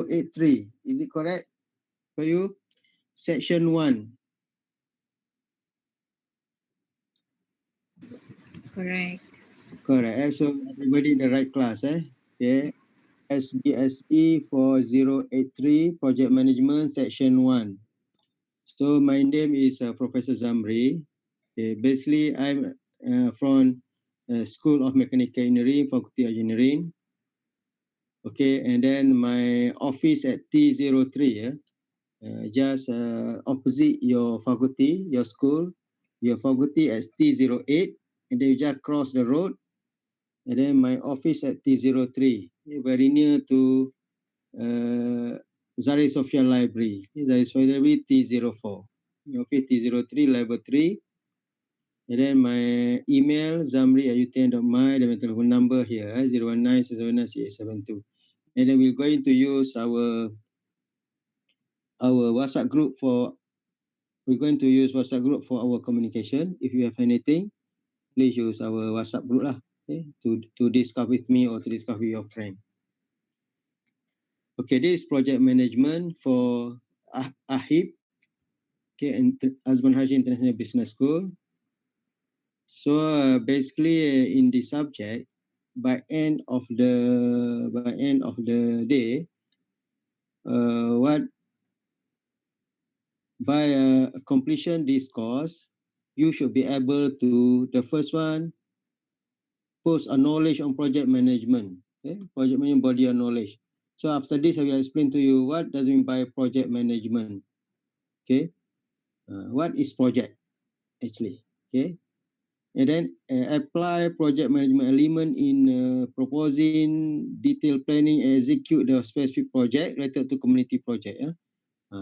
083. Is it correct for you? Section 1. Correct. Correct. So everybody in the right class, eh? Okay. Yes. SBSE for 083, Project Management, Section 1. So my name is Professor Zamri. Okay. Basically, I'm from School of Mechanical Engineering, Faculty of Engineering. Okay, and then my office at T03, just opposite your faculty, your school, your faculty at T08, and then you just cross the road, and then my office at T03, very near to uh, Zari Sofia Library, Zari Sofia Library T04, office T03, level 3, and then my email, zamri@utn.my, then my telephone number here, 019 and then we're going to use our WhatsApp group for our communication. If you have anything, please use our WhatsApp group lah, okay, to discuss with me or to discuss with your friend. Okay, this is project management for AHIP, okay, and Azman Haji International Business School. So basically, in the subject, by end of the day, what by completion this course, you should be able to, the first one, post a knowledge on project management. Okay? Project management body of knowledge. So after this, I will explain to you what does it mean by project management. Okay, what is project actually? Okay, and then apply project management element in proposing, detailed planning, and execute the specific project related to community project. Yeah?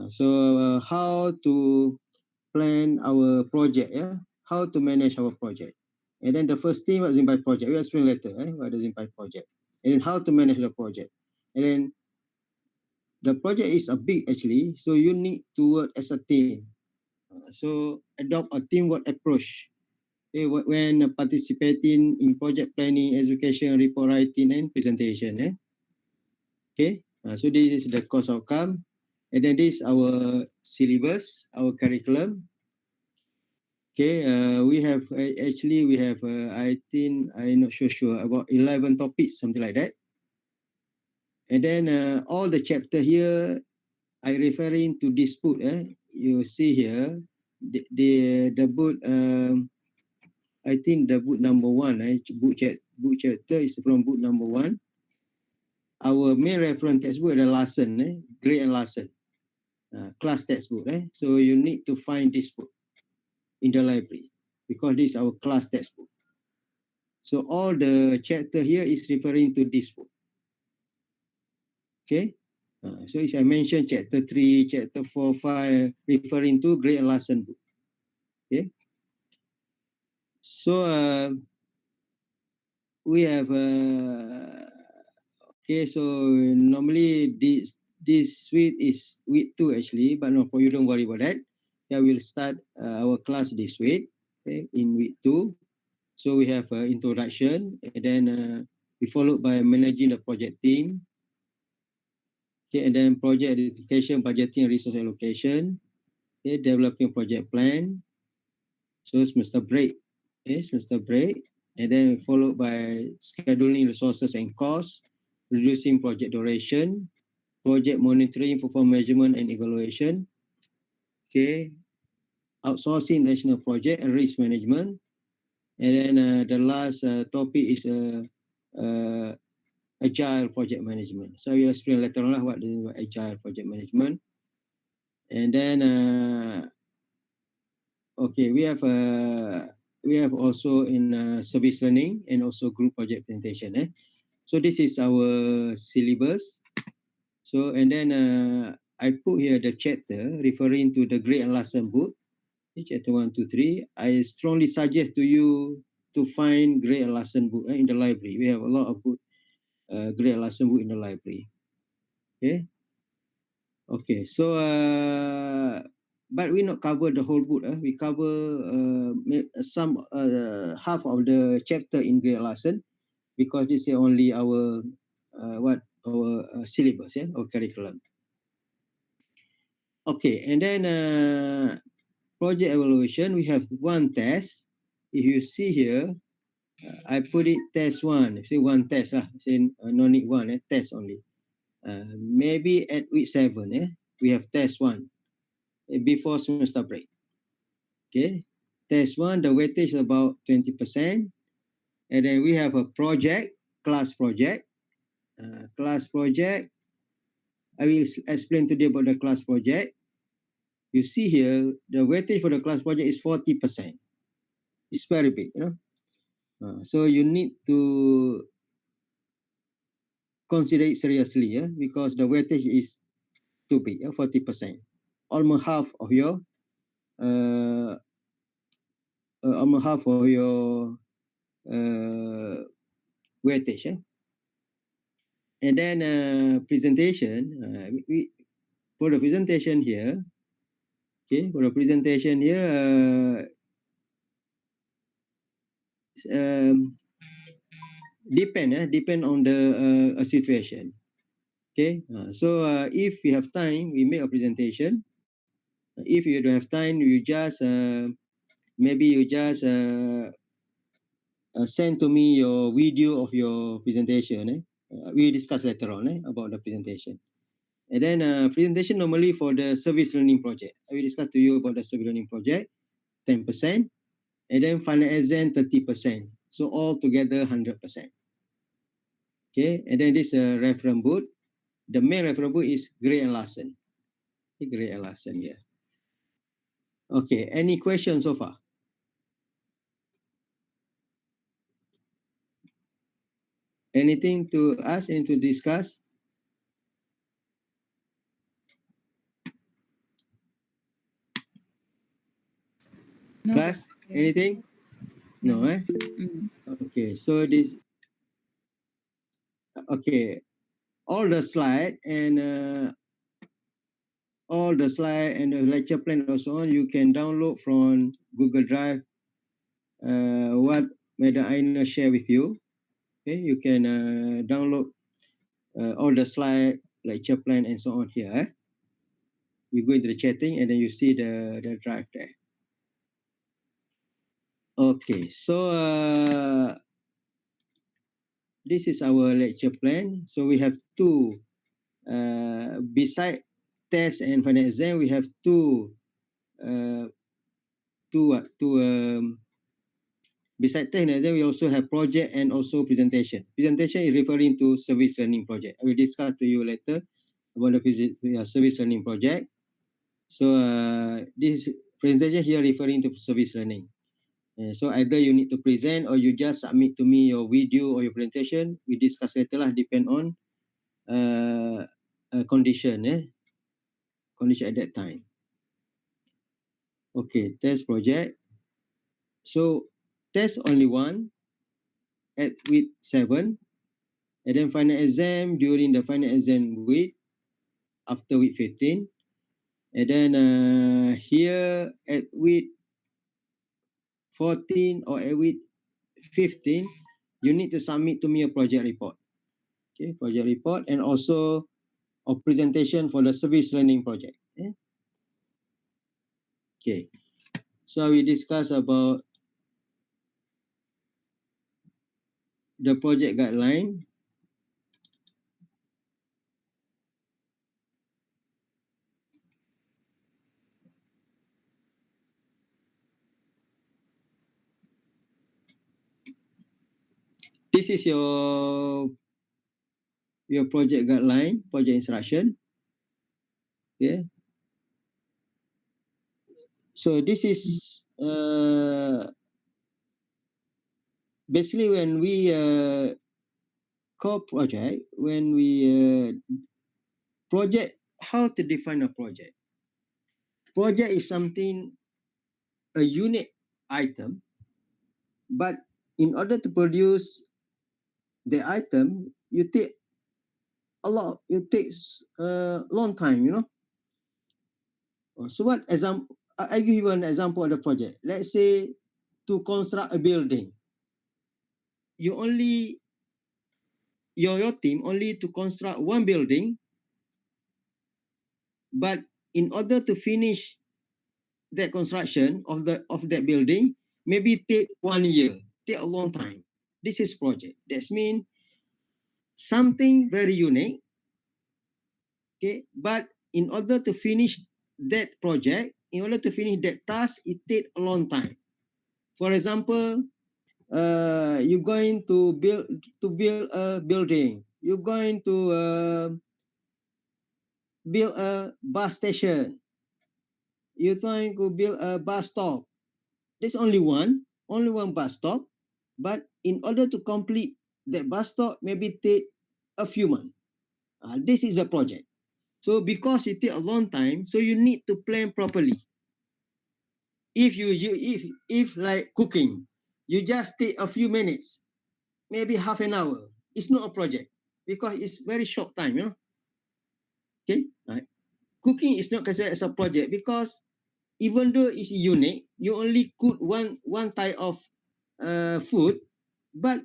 So how to plan our project, yeah? How to manage our project. And then the first thing, what is in by project? We'll explain later, what is in by project. And then how to manage the project. And then the project is a big actually, so you need to work as a team. So adopt a teamwork approach. Okay, when participating in project planning, education, report writing, and presentation. Okay, so this is the course outcome. And then this is our syllabus, our curriculum. Okay, we have I think I'm not sure about 11 topics, something like that. And then all the chapter here I referring to this book. You see here the book. I think the book number one. Book chapter is from book number one. Our main reference textbook the lesson. Grade and lesson. Class textbook. So you need to find this book in the library because this is our class textbook. So all the chapter here is referring to this book. Okay. So as I mentioned, chapter 3, chapter 4, 5, referring to grade and lesson book. Okay. So we have okay. So normally this week is week 2 actually, but no, for you don't worry about that. Yeah, we'll start our class this week. Okay, in week 2. So we have introduction, and then we followed by managing the project team. Okay, and then project identification, budgeting, resource allocation. Okay, developing project plan. So semester break. Okay, semester break. And then followed by scheduling resources and costs, reducing project duration, project monitoring, performance measurement and evaluation. Okay, outsourcing national project and risk management. And then the last topic is uh, agile project management. So you'll explain later on what is agile project management. And then okay, we have also in service learning and also group project presentation. So this is our syllabus. So and then I put here the chapter referring to the grade and lesson book. Chapter 1, 2, 3. I strongly suggest to you to find grade and lesson book in the library. We have a lot of book, grade and lesson book in the library. Okay. Okay. So but we not cover the whole book. We cover some half of the chapter in grade lesson because this is only our what our syllabus, yeah, or curriculum. Okay, and then project evaluation, we have one test. If you see here, I put it test one. Say one test lah. Say no need one, test only. Maybe at week 7, we have test one before semester break. Okay, test one, the weightage is about 20%. And then we have a project, class project. Class project, I will explain today about the class project. You see here, the weightage for the class project is 40%. It's very big, you know. So you need to consider it seriously, because the weightage is too big, 40%. Almost half of your uh, almost half of your weightage. And then presentation, for the presentation here, okay, for the presentation here, um, depend on the situation. Okay, so if we have time, we make a presentation. If you don't have time, you just maybe you just send to me your video of your presentation. We discuss later on about the presentation. And then presentation normally for the service learning project. I will discuss to you about the service learning project, 10%, and then final exam 30%. So all together 100%. Okay, and then this reference book. The main reference book is Gray and Larson. Gray and Larson, yeah. Okay, any questions so far? Anything to ask, anything to discuss? No, Class, doctor. anything? No, No. eh? Mm. Okay, so this, okay, all the slide and the lecture plan and so on, you can download from Google Drive, what Madam Aina share with you. Okay, you can download all the slide, lecture plan and so on here. You go into the chatting and then you see the drive there. Okay, so this is our lecture plan. So we have two, beside test and final exam, we have uh, beside test and exam, we also have project and also presentation. Presentation is referring to service learning project. I will discuss to you later about the service learning project. So this presentation here referring to service learning. So either you need to present or you just submit to me your video or your presentation. We discuss later lah, depend on condition, condition at that time. Okay, test project. So test only one at week 7, and then final exam during the final exam week after week 15, and then here at week 14 or at week 15, you need to submit to me a project report. Okay, project report and also a presentation for the service learning project. Okay, so we discuss about the project guideline. This is your project guideline, project instruction. Okay, so this is basically when we project, when we project, how to define a project. Project is something, a unique item, but in order to produce the item, you take it takes a long time, So what example, I give you an example of the project. Let's say to construct a building, you only your team only to construct one building, but in order to finish that construction of that building, maybe take 1 year, take a long time. This is project. That means something very unique. Okay, but in order to finish that project, in order to finish that task, it take a long time. For example, you're going to build a building. You're going to build a bus station. You're going to build a bus stop. There's only one bus stop. But in order to complete that bus stop, maybe take a few months. This is the project. So because it take a long time, so you need to plan properly. If like cooking, you just take a few minutes, maybe half an hour. It's not a project because it's very short time, you know. Okay, right. Cooking is not considered as a project because even though it's unique, you only cook one type of food, but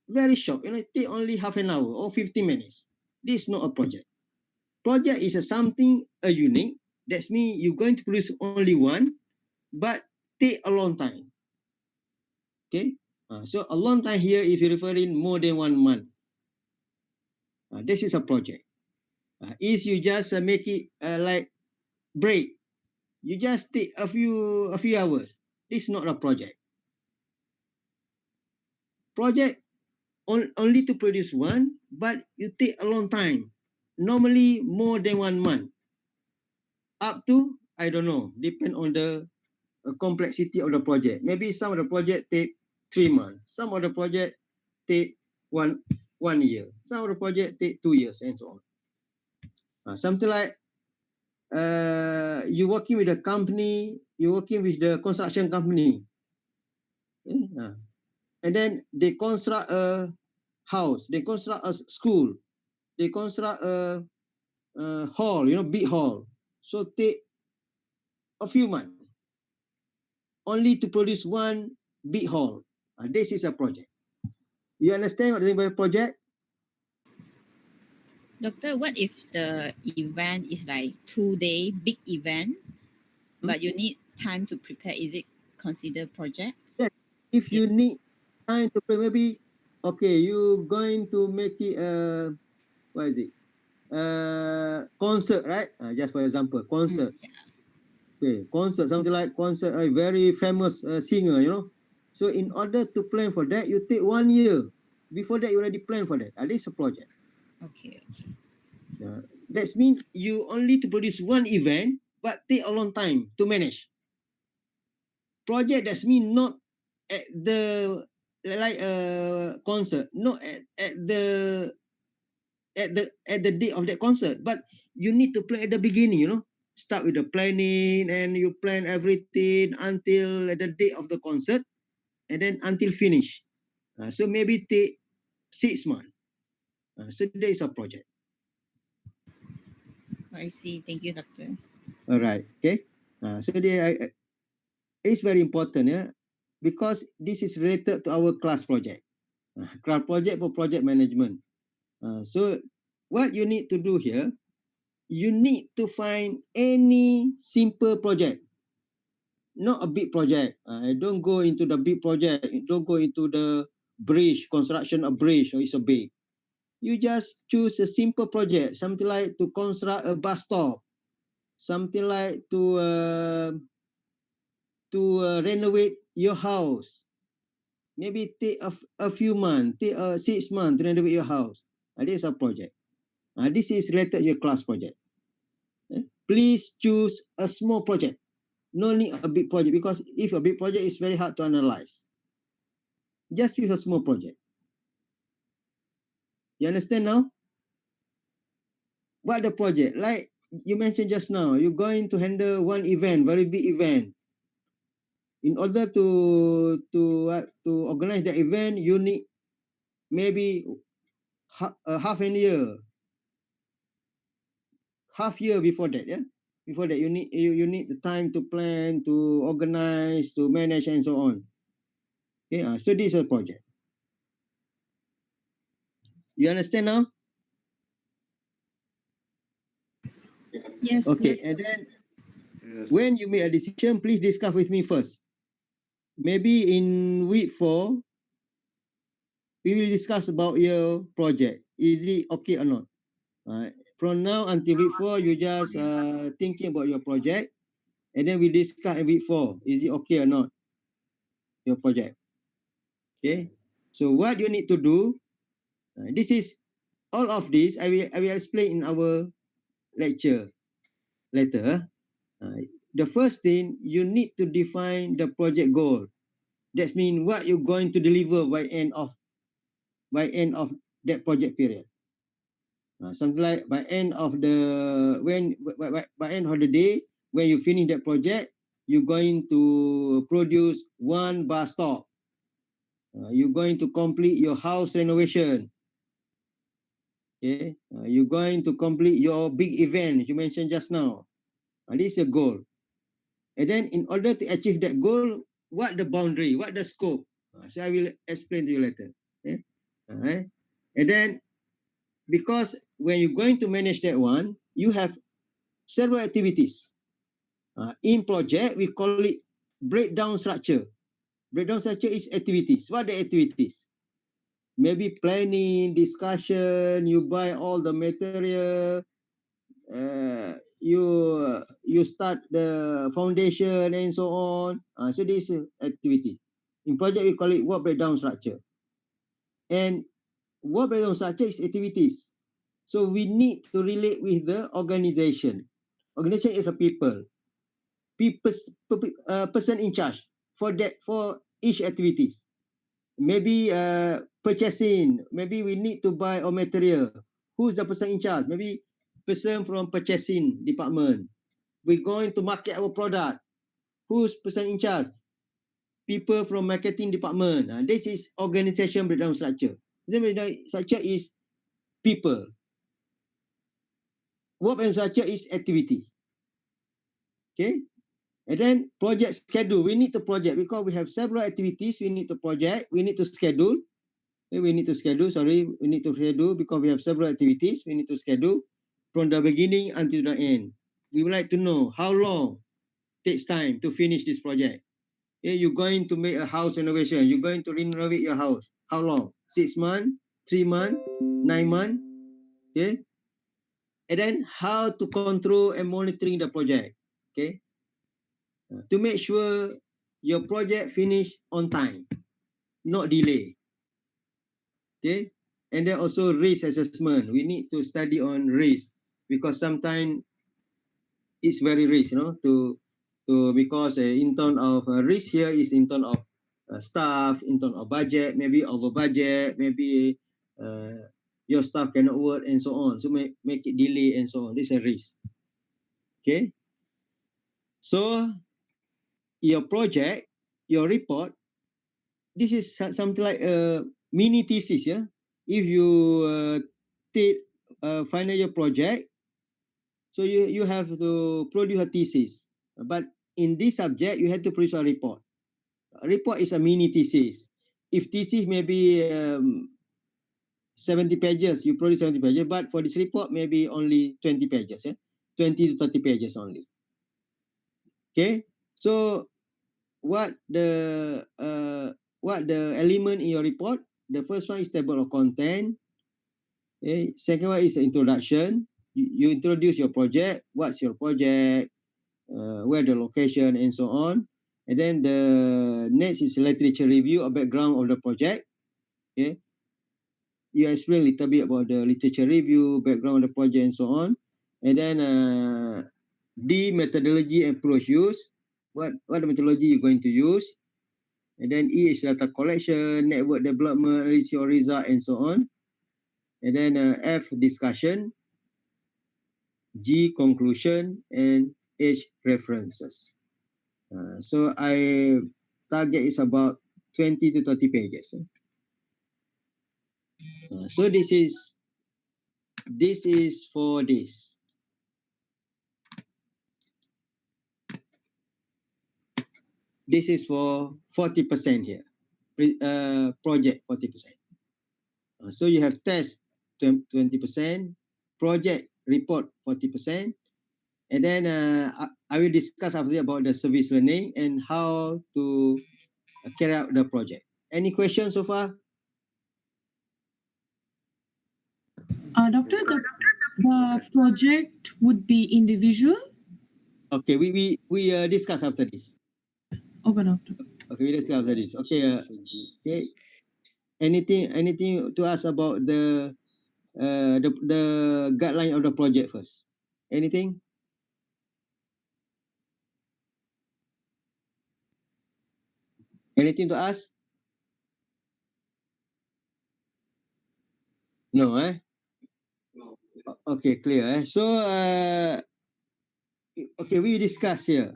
very short. You know, it take only half an hour or 50 minutes. This is not a project. Project is a something a unique. That's mean you're going to produce only one, but take a long time. Okay, so a long time here if you're referring more than 1 month. This is a project. If you just make it like break, you just take a few hours. This is not a project. Project only to produce one, but you take a long time. Normally more than 1 month. Up to I don't know, depend on the complexity of the project. Maybe some of the project take 3 months. Some of the project take one 1 year. Some of the project take 2 years and so on. Something like you working with a company, you working with the construction company, and then they construct a house, they construct a school, they construct a hall, you know, big hall. So take a few months only to produce one big hall. This is a project. You understand what I mean by project? Doctor, what if the event is like 2 day big event, Hmm? but you need time to prepare? Is it considered project? Yes. If Yeah. you need time to play, maybe okay, you going to make it what is it? Concert, right? Just for example, concert. Yeah. Okay, concert, something like concert, a very famous singer, you know. So in order to plan for that, you take 1 year. Before that, you already plan for that. This is a project. Okay. Okay. Uh, that means you only to produce one event, but take a long time to manage. Project that's mean not at the like a concert, not at the date of that concert, but you need to plan at the beginning, you know. Start with the planning and you plan everything until the date of the concert and then until finish. So maybe take 6 months. So there is a project. I see. Thank you, doctor. All right. Okay. So it's very important, yeah, because this is related to our class project. Class project for project management. So what you need to do here, you need to find any simple project, not a big project. Don't go into the big project. Don't go into the bridge, construction of bridge, or it's a big. You just choose a simple project, something like to construct a bus stop, something like to renovate your house. Maybe take a few months, take 6 months to renovate your house. This is a project. This is related to your class project. Please choose a small project. No need a big project because if a big project is very hard to analyze. Just choose a small project. You understand now? What the project? Like you mentioned just now, you're going to handle one event, very big event. In order to organize the event, you need maybe half a year, half year before that. Yeah, before that you need the time to plan, to organize, to manage, and so on. Okay, so this is a project. You understand now? Yes, Okay, yes. and then Yes. when you make a decision, please discuss with me first. Maybe in week 4, we will discuss about your project. Is it okay or not? From now until week 4, you just thinking about your project, and then we discuss in week 4. Is it okay or not, your project? Okay. So what you need to do, this is all of this. I will explain in our lecture later. The first thing you need to define the project goal. That means what you're going to deliver by end of that project period. Something like by end of the by end of the day, when you finish that project, you're going to produce one bus stop. You're going to complete your house renovation. Okay, you're going to complete your big event you mentioned just now. This is a goal. And then in order to achieve that goal, what the boundary, what the scope? So I will explain to you later. Okay? Alright. And then because when you're going to manage that one, you have several activities. In project, we call it breakdown structure. Breakdown structure is activities. What are the activities? Maybe planning, discussion, you buy all the material, you start the foundation and so on. So this is activity. In project, we call it work breakdown structure. And work breakdown structure is activities. So we need to relate with the organization. Organization is a people. Person in charge for each activities. Maybe purchasing. Maybe we need to buy all material. Who's the person in charge? Maybe person from purchasing department. We're going to market our product. Who's person in charge? People from marketing department. This is organization breakdown structure. The breakdown structure is people. Work breakdown structure is activity. Okay. And then project schedule. We need to project because we have several activities. We need to project. We need to schedule. Okay, we need to schedule. Sorry, we need to schedule because we have several activities. We need to schedule from the beginning until the end. We would like to know how long it takes time to finish this project. Okay, you're going to make a house renovation. You're going to renovate your house. How long? 6 months, 3 months, 9 months. Okay. And then how to control and monitoring the project. Okay. To make sure your project finish on time, not delay. Okay. And then also risk assessment. We need to study on risk because sometimes it's very risk, because in terms of risk here is in terms of staff, in terms of budget, maybe over budget, maybe uh, your staff cannot work and so on. So make it delay and so on. This is a risk. Okay. So your project, your report, this is something like a mini thesis. Yeah. If you take final year project, so you have to produce a thesis. But in this subject, you have to produce a report. A report is a mini thesis. If thesis maybe 70 pages, you produce 70 pages. But for this report, maybe only 20 pages. 20 to 30 pages only. Okay. So what the element in your report? The first one is table of content. Okay. Second one is the introduction. You introduce your project. What's your project? Where the location and so on. And then the next is literature review or background of the project. Okay. You explain a little bit about the literature review, background of the project and so on. And then D, methodology and approach use. What the methodology you're going to use. And then E is data collection, network development, analysis or result, and so on. And then F, discussion. G, conclusion. And H, references. So I target is about 20 to 30 pages. So this is for this. This is for 40% here. Project 40%. So you have test 20%, project report 40%, and then I will discuss after that about the service learning and how to carry out the project. Any questions so far? Doctor, the project would be individual? Okay, we discuss after this. Okay, doctor. Okay, we discuss after this. Okay, okay. Anything to ask about the guideline of the project first? Anything? Anything to ask? No, eh? Okay, clear. So, okay, we discuss here.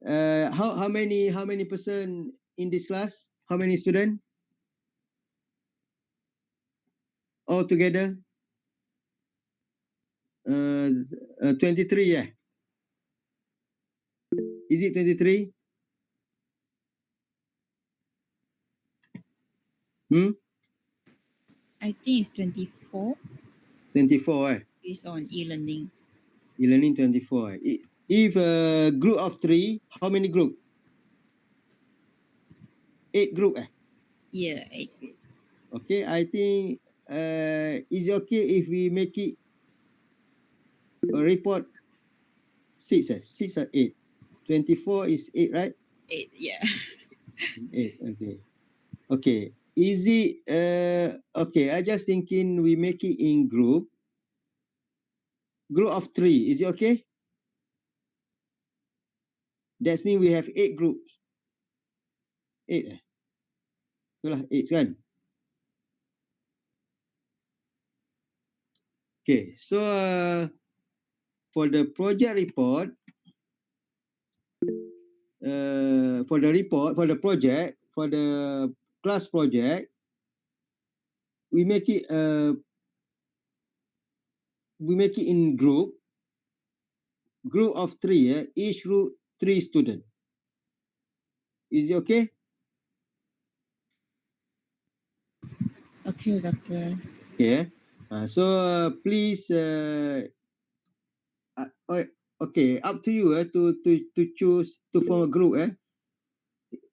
How many person in this class? How many student all together? 23. Yeah. Is it 23? Hmm. I think it's 24 24. based on e-learning. E-learning 24. If a group of 3, how many group? 8 group. Yeah, Okay. I think is it okay if we make it a report 6? 6 or 8? 24 is 8, right? 8. Yeah. 8. Okay. Okay. Is it okay? I just thinking we make it in group of 3. Is it okay? That means we have 8 groups. 8. Itulah 8 kan? Okay. So for the project report, for the project, for the class project, we make it in group of 3. Each group 3 student. Is it okay? Okay, doctor. Okay. So please okay, up to you to choose to form a group.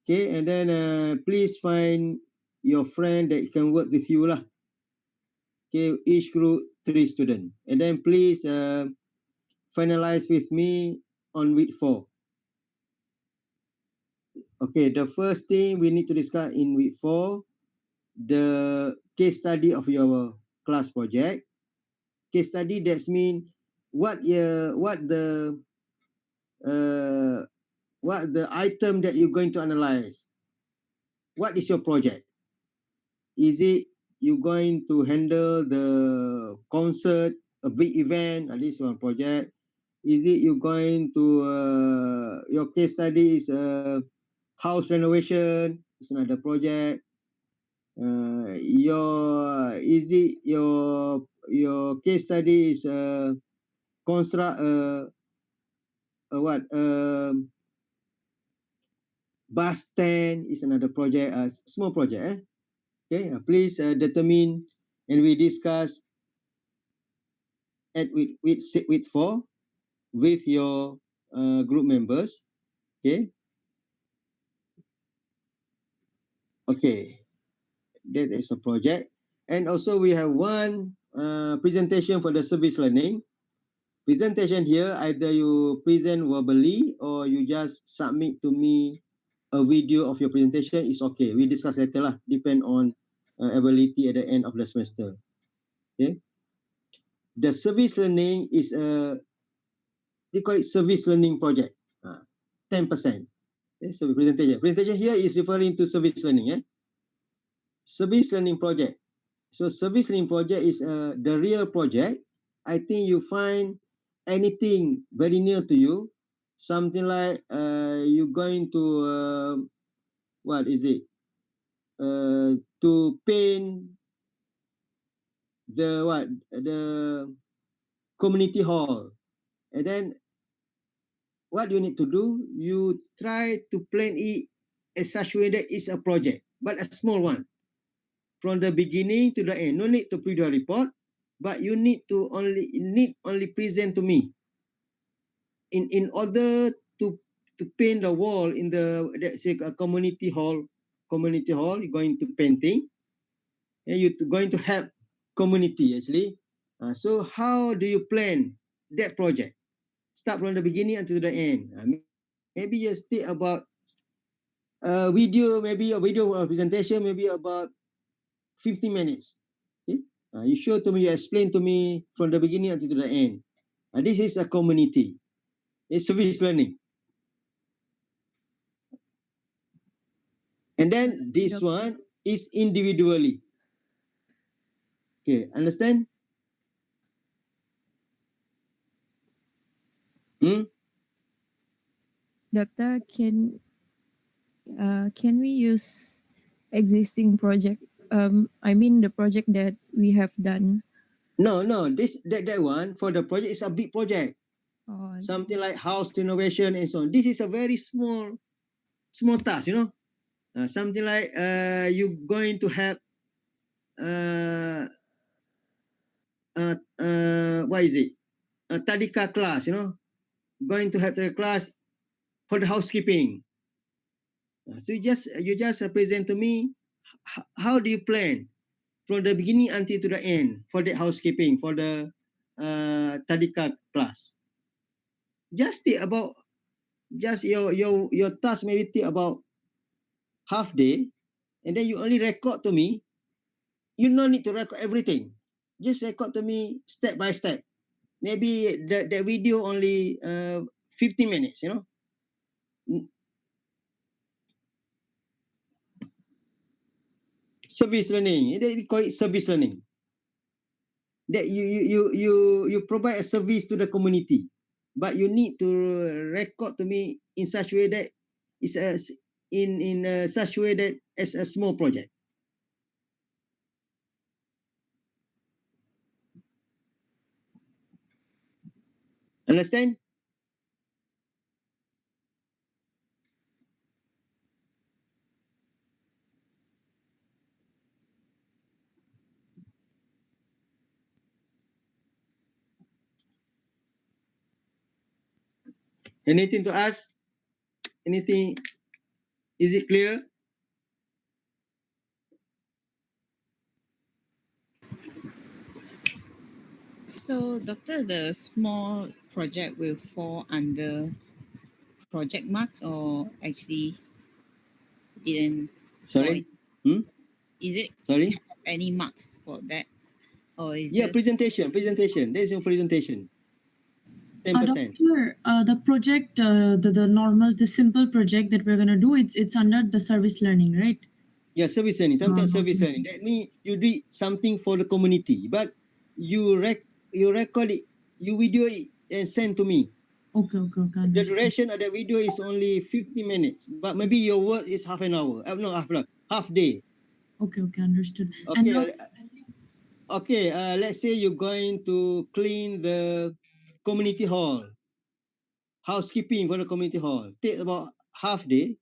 Okay, and then please find your friend that can work with you lah. Okay, each group 3 student, and then please finalize with me on week 4. Okay, the first thing we need to discuss in week 4, the case study of your class project. Case study, that's mean what uh, the item that you're going to analyze. What is your project? Is it you going to handle the concert, a big event, at least one project? Is it you going to your case study is house renovation? It's another project. Is it your case study is construct what bus stand is another project, small project. Okay, please determine and we discuss at with 4 with your group members. Okay, okay, that is a project. And also we have one presentation for the service learning. Presentation here, either you present verbally or you just submit to me a video of your presentation is okay. We discuss later lah, depend on ability at the end of the semester. Okay. The service learning is they call it service learning project. 10%. Okay, so presentation. Presentation here is referring to service learning. Service learning project. So service learning project is the real project. I think you find anything very near to you, something like you're going to what is it? To paint the community hall, and then what you need to do, you try to plan it as such way that it's a project, but a small one. from the beginning to the end. No need to print a report, but you need only present to me. In order to paint the wall in the, let's say, a community hall, you're going to painting, and you're going to help community actually. So how do you plan that project? Start from the beginning until the end. Maybe just think about maybe a video presentation, maybe about 15 minutes. Okay? You show to me, you explain to me from the beginning until the end. This is a community. It's service learning. And then this one is individually. Okay, understand? Hmm? Doctor, can we use existing project? I mean the project that we have done. No. That one for the project is a big project. Oh, I see. Something like house renovation and so on. This is a very small task, something like you going to have uh, what is it? A tadika class, going to have the class for the housekeeping. So you just present to me, how do you plan from the beginning until to the end for the housekeeping, for the tadika class. Just think about, just your task maybe take about half day, and then you only record to me. You no need to record everything. Just record to me step by step. Maybe the video only 15 minutes, Service learning. We call it service learning. That you provide a service to the community, but you need to record to me in such a way that it's in such a way that as a small project. Understand? Anything to ask? Anything? Is it clear? So, doctor, the small project will fall under project marks, or actually didn't fall in? Sorry. Hmm? Is it Sorry. have any marks for that, or is Yeah, just presentation. There's your presentation. 10%. Doctor, the project, the normal, the simple project that we're gonna do, it's under the service learning, right? Yeah, service learning. Sometimes service Okay, learning. That means you do something for the community, but you you record it, you video it and send to me. okay, The understood. duration of the video is only 50 minutes, but maybe your work is half an hour. No, half day. Okay, understood. And Okay, okay. Let's say you're going to clean the community hall, housekeeping for the community hall. Take about half day,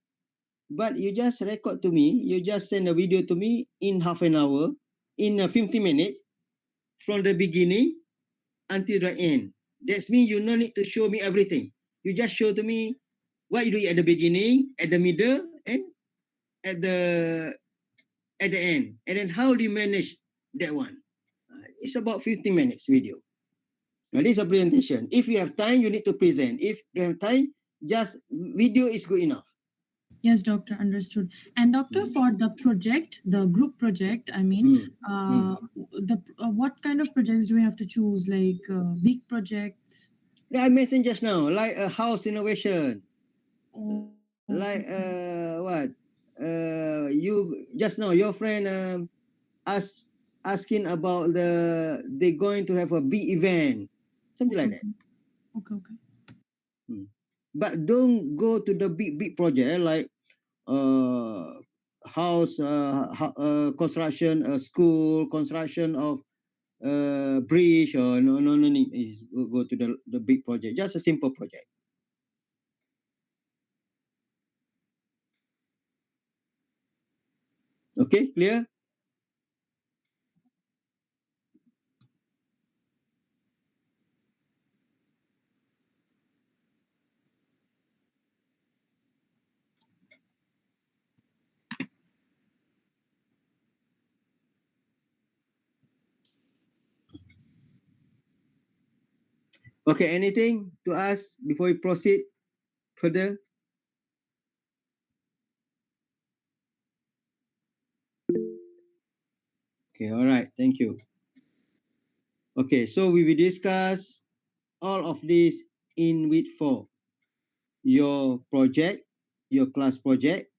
but you just record to me. You just send a video to me in half an hour, in 50 minutes from the beginning until the end. That's mean you no need to show me everything. You just show to me what you do at the beginning, at the middle, and at the at the end. And then how do you manage that one? It's about 15 minutes video. Now this is a presentation. If you have time, you need to present. If you have time, just video is good enough. yes, doctor, understood. And doctor, Mm. for the project, the group project, I mean, Mm. Mm. the what kind of projects do we have to choose? Like big projects? Yeah, I mentioned just now, like a house innovation, Okay, like what? You just now, your friend ask asking about they going to have a big event, something like okay, that. okay. Hmm. But don't go to the big project like uh house construction, school construction of bridge, or no need is go to the big project. Just a simple project. Okay, clear? Okay, anything to ask before we proceed further? Okay, all right, thank you. Okay, so we will discuss all of this in week 4. Your project, your class project,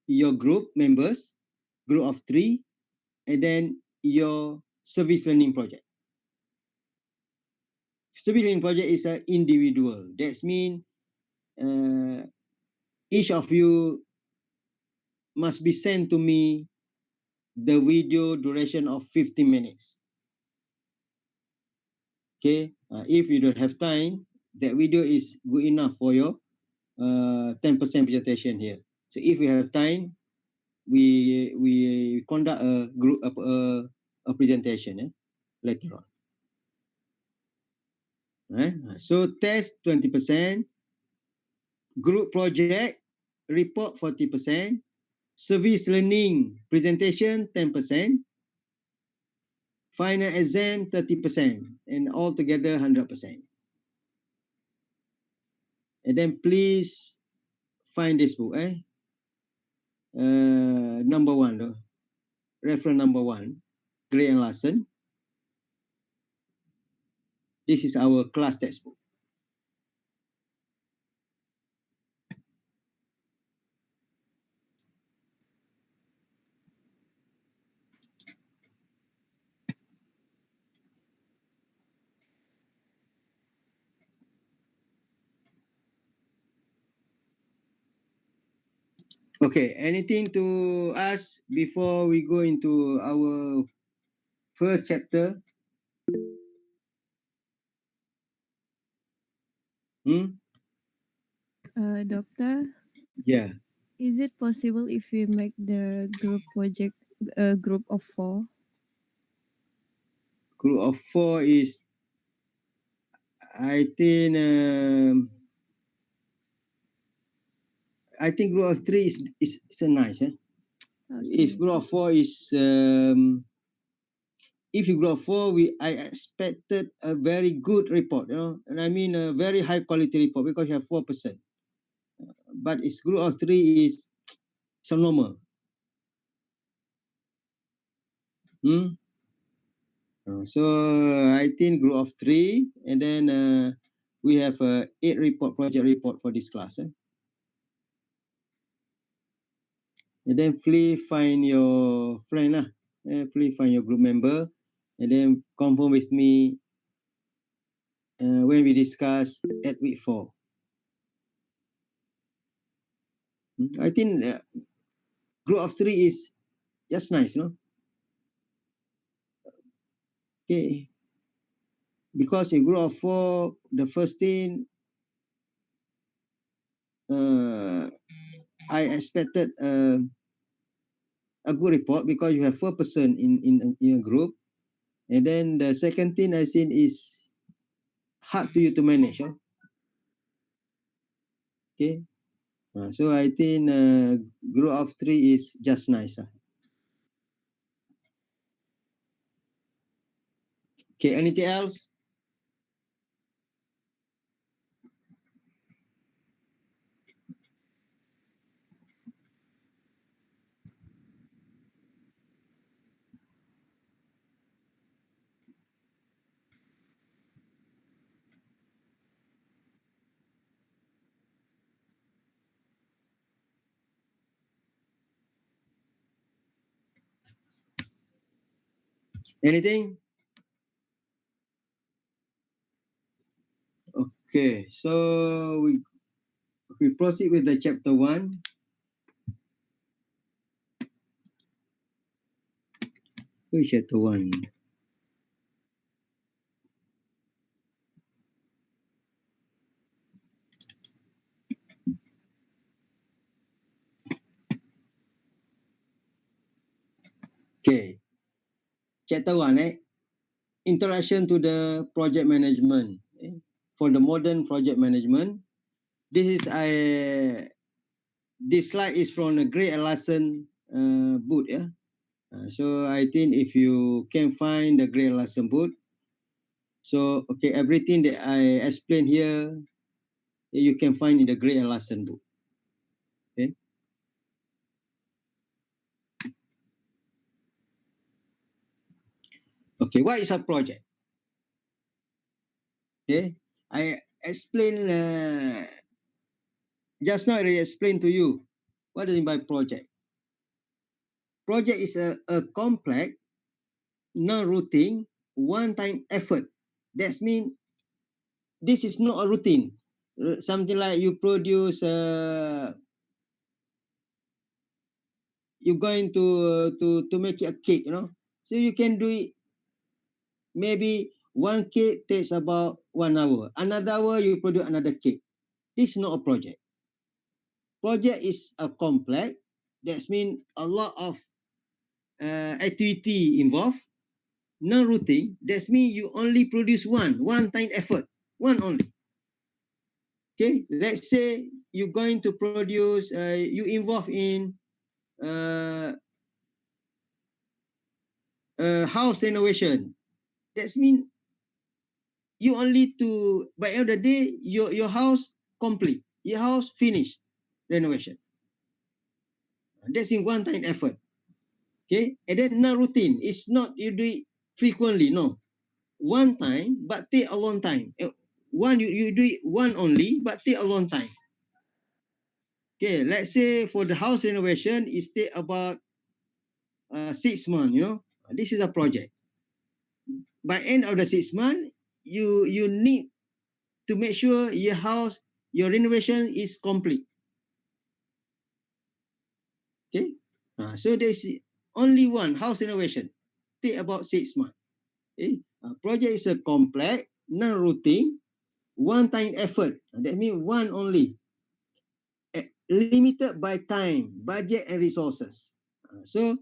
your group members, group of 3, and then your service learning project. Service learning project is an individual. That means each of you must be sent to me the video duration of 15 minutes. Okay, if you don't have time, that video is good enough for your 10% presentation here. So if we have time, we conduct a group a presentation later on. Right? So test 20%, group project report 40%, service learning presentation 10%, final exam 30%, and altogether 100%. And then please find this book, number 1, reference number 1, Gray and Larson. This is our class textbook. Okay, anything to ask before we go into our first chapter? Doctor, Yeah, is it possible if we make the group project a group of 4? group of 4 is, I think, group of 3 is so nice. If Okay. group of 4 is, if you group of 4, I expected a very good report, and I mean a very high quality report because you have 4%. But it's group of 3 is so normal. So I think group of 3, and then we have a 8 project report for this class. And then please find your friend please find your group member, and then confirm with me when we discuss at week 4. I think group of 3 is just nice, Okay, because in group of 4, the first thing I expected a good report because you have 4% in a group, and then the second thing I seen is hard to you to manage. Okay, so I think group of 3 is just nice. Okay, anything else? Anything? Okay, so we proceed with the chapter 1. Which chapter 1? Okay, chapter 1, introduction to the project management. For the modern project management, this slide is from the Gray and Larson book. So I think if you can find the Gray and Larson book, So, okay, everything that I explained here, you can find in the Gray and Larson book. Okay. Okay, what is a project? Okay, I explained just now. I already explained to you what do you mean by project. Project is a complex, non-routine, one-time effort. That means this is not a routine. Something like you produce, you're going to make it a cake, you know. So you can do it. Maybe one cake takes about 1 hour. Another hour you produce another cake. This is not a project. Project is a complex. That means a lot of activity involved. Non-routine. That means you only produce one-time effort, one only. Okay, let's say you're going to produce, you involve in uh, house renovation. That means you only to by end of the day your house complete, your house finished renovation. That's in one time effort. Okay, and then no routine. It's not you do it frequently. No, one time but take a long time. One you do it one only but take a long time. Okay, let's say for the house renovation, it take about 6 months. You know, this is a project. By end of the 6 months, you need to make sure your house, your renovation is complete. Okay, so there's only one house renovation, take about 6 months. Okay, project is a complex, non-routine, one-time effort. That means one only, limited by time, budget, and resources. So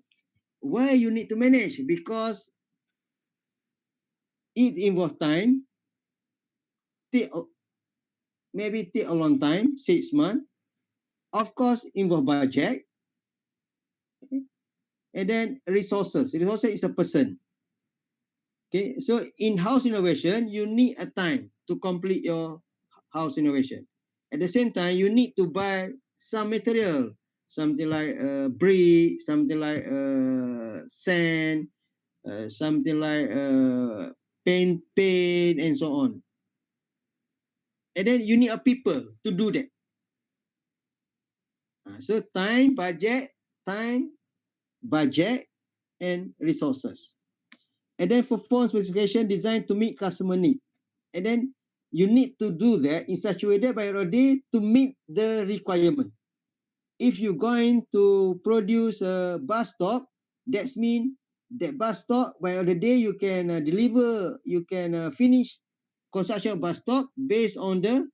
why you need to manage? Because it involves time, take, maybe take a long time, 6 months. Of course, involve budget, and then resources. Resources is a person. Okay, so in house innovation, you need a time to complete your house innovation. At the same time, you need to buy some material, something like brick, something like sand, something like paint, and so on. And then you need a people to do that. So time, budget, and resources. And then for phone specification designed to meet customer need. And then you need to do that in such a way that by your day to meet the requirement. If you're going to produce a bus stop, that's mean that bus stop by the day you can deliver, you can finish construction of bus stop based on the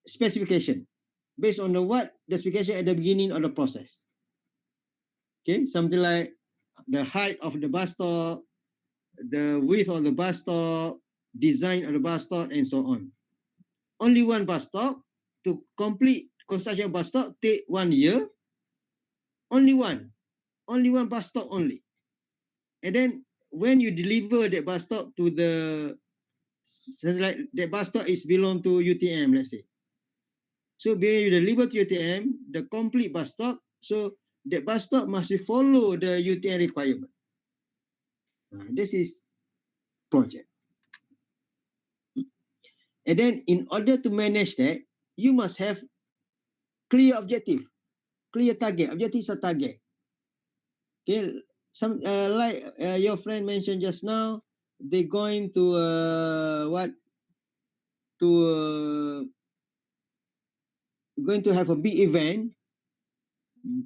specification, based on the what the specification at the beginning of the process. Okay, something like the height of the bus stop, the width of the bus stop, design of the bus stop, and so on. Only one bus stop to complete construction bus stop take 1 year. Only one bus stop only. And then when you deliver that bus stop to the, like that bus stop is belong to UTM, let's say. So when you deliver to UTM, the complete bus stop, so the bus stop must follow the UTM requirement. This is project. And then in order to manage that, you must have clear objective, clear target. Objective is a target. Okay, some like your friend mentioned just now, they're going to what to going to have a big event,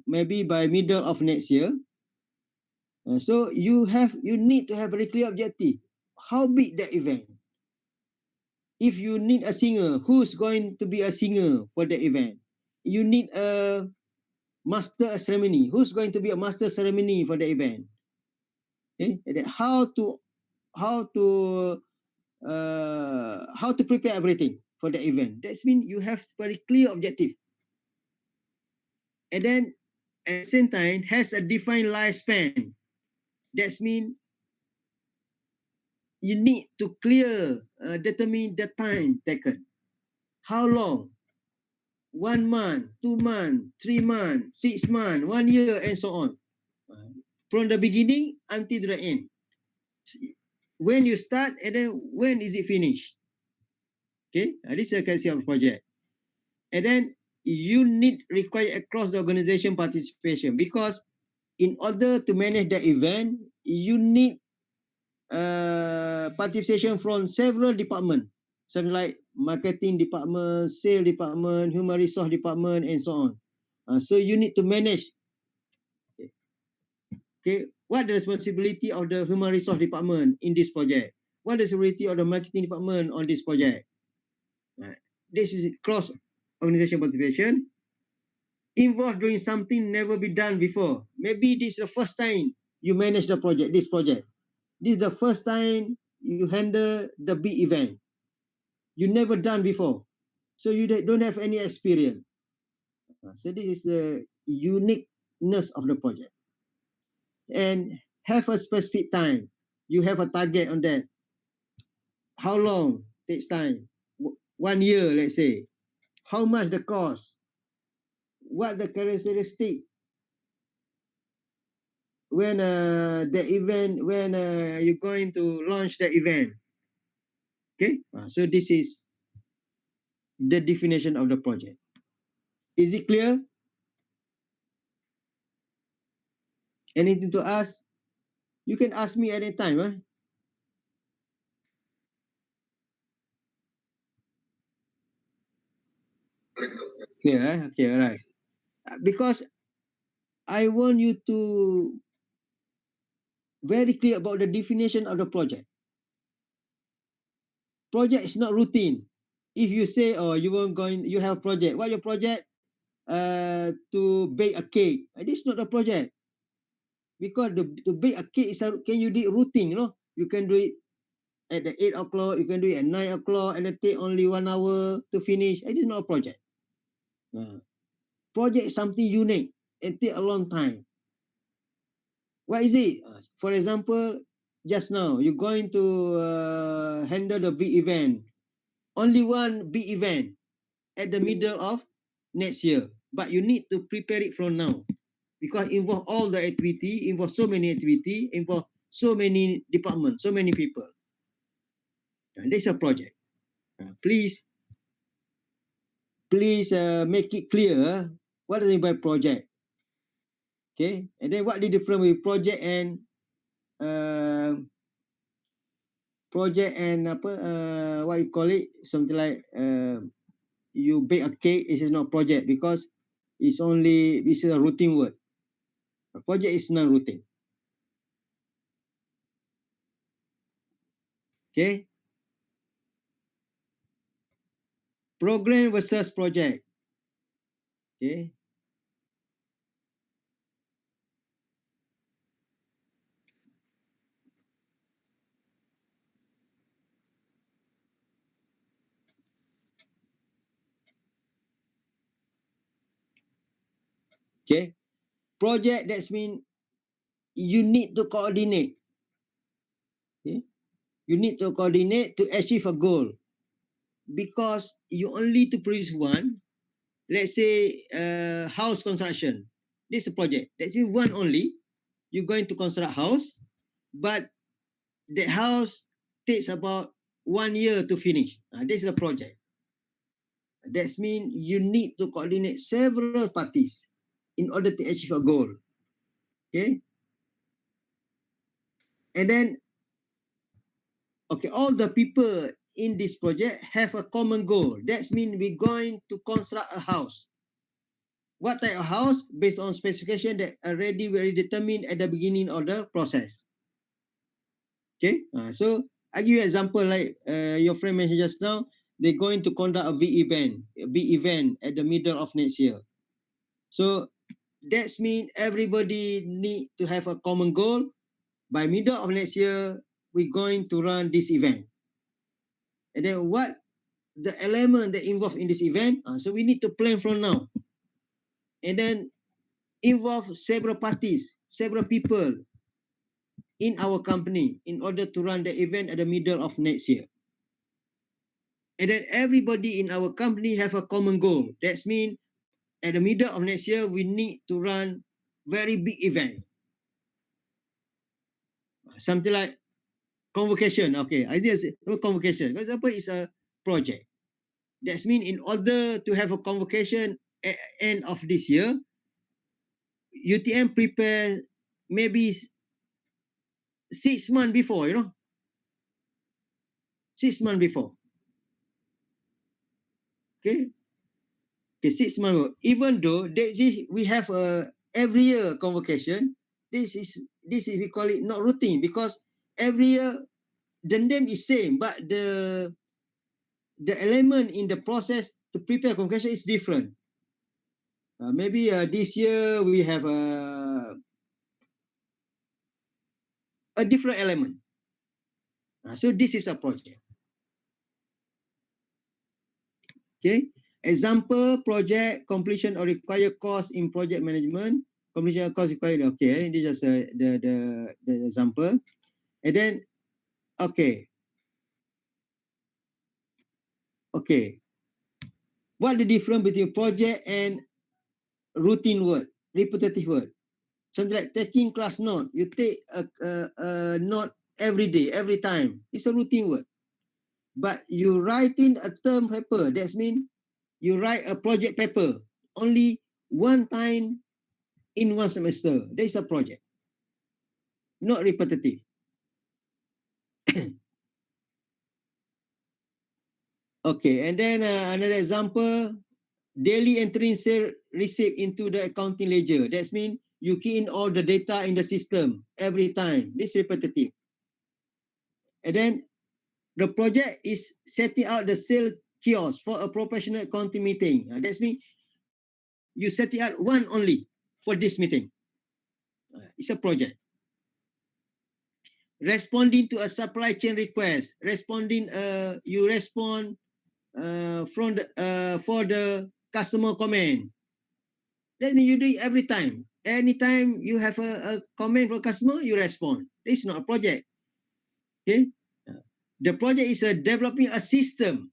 maybe by middle of next year. So you need to have a very clear objective. How big that event? If you need a singer, who's going to be a singer for the event? You need a master ceremony. Who's going to be a master ceremony for the event? Okay, and then how to how to prepare everything for the event. That means you have very clear objective. And then at the same time has a defined lifespan. That means you need to clear, determine the time taken. How long? 1 month, 2 months, 3 months, 6 months, 1 year, and so on. From the beginning until the end. When you start and then when is it finished? Okay, this is a case of project. And then you need require across the organization participation, because in order to manage the event, you need participation from several departments, something like marketing department, sales department, human resource department, and so on. So you need to manage. Okay, what the responsibility of the human resource department in this project? What is the responsibility of the marketing department on this project? This is cross organization participation. Involved doing something never be done before. Maybe this is the first time you manage the project, this project. This is the first time you handle the big event. You never done before. So you don't have any experience. So this is the uniqueness of the project. And have a specific time. You have a target on that. How long takes time? 1 year, let's say. How much the cost? What the characteristic when the event, when you're going to launch the event? Okay, so this is the definition of the project. Is it clear? Anything to ask? You can ask me anytime. Okay, okay, all right. Because I want you to very clear about the definition of the project. Project is not routine. If you say, oh, you have a project. What your project? To bake a cake. This is not a project, because to bake a cake is can you do it routine? You can do it at the 8 o'clock. You can do it at 9 o'clock, and it take only 1 hour to finish. This is not a project. Project is something unique and take a long time. What is it? For example, just now you're going to handle the big event. Only one big event at the middle of next year, but you need to prepare it from now, because involve all the activity, involve so many activity, involve so many departments, so many people. This is a project. Please make it clear what is it by project. Okay, and then what the difference with project and uh, apa what you call it, something like you bake a cake. It is not project, because it's a routine word. A project is non routine. Okay, program versus project. Okay, okay, project, that's mean you need to coordinate. Okay, you need to coordinate to achieve a goal, because you only to produce one. Let's say house construction. This is a project. That's one only. You're going to construct house, but the house takes about 1 year to finish. This is a project. That means you need to coordinate several parties in order to achieve a goal. Okay, and then okay, all the people in this project have a common goal. That means we're going to construct a house. What type of house? Based on specification that already very determined at the beginning of the process. Okay, so I give you an example, like your friend mentioned just now. They're going to conduct a big event at the middle of next year. So that means everybody need to have a common goal. By middle of next year, we're going to run this event. And then what the element that involved in this event? So we need to plan from now. And then involve several parties, several people. in our company in order to run the event at the middle of next year. And then everybody in our company have a common goal. That means at the middle of next year, we need to run very big event. Something like convocation. Okay, I think convocation. For example, it's a project. That means in order to have a convocation at end of this year, UTM prepare maybe 6 months before, 6 months before. Okay, 6 months before. Even though we have a every year convocation, this is we call it not routine, because every year the name is same, but the element in the process to prepare convocation is different. Maybe this year we have a different element. So this is a project. Okay. Example, project completion or required cost in project management. Completion cost required. Okay, this is the example. And then, okay. What the difference between project and routine word, repetitive word? Something like taking class note. You take a note every day, every time. It's a routine word. But you write in a term paper. That means you write a project paper only one time in one semester. That is a project, not repetitive. Okay, and then another example, daily entering sale receipt into the accounting ledger. That means you key in all the data in the system every time. This is repetitive. And then the project is setting out the sale kiosk for a professional accounting meeting. That means you set it out one only for this meeting. It's a project. Responding to a supply chain request. You respond for the customer comment. That means you do it every time. Anytime you have a comment from customer, you respond. This is not a project. Okay. The project is developing a system.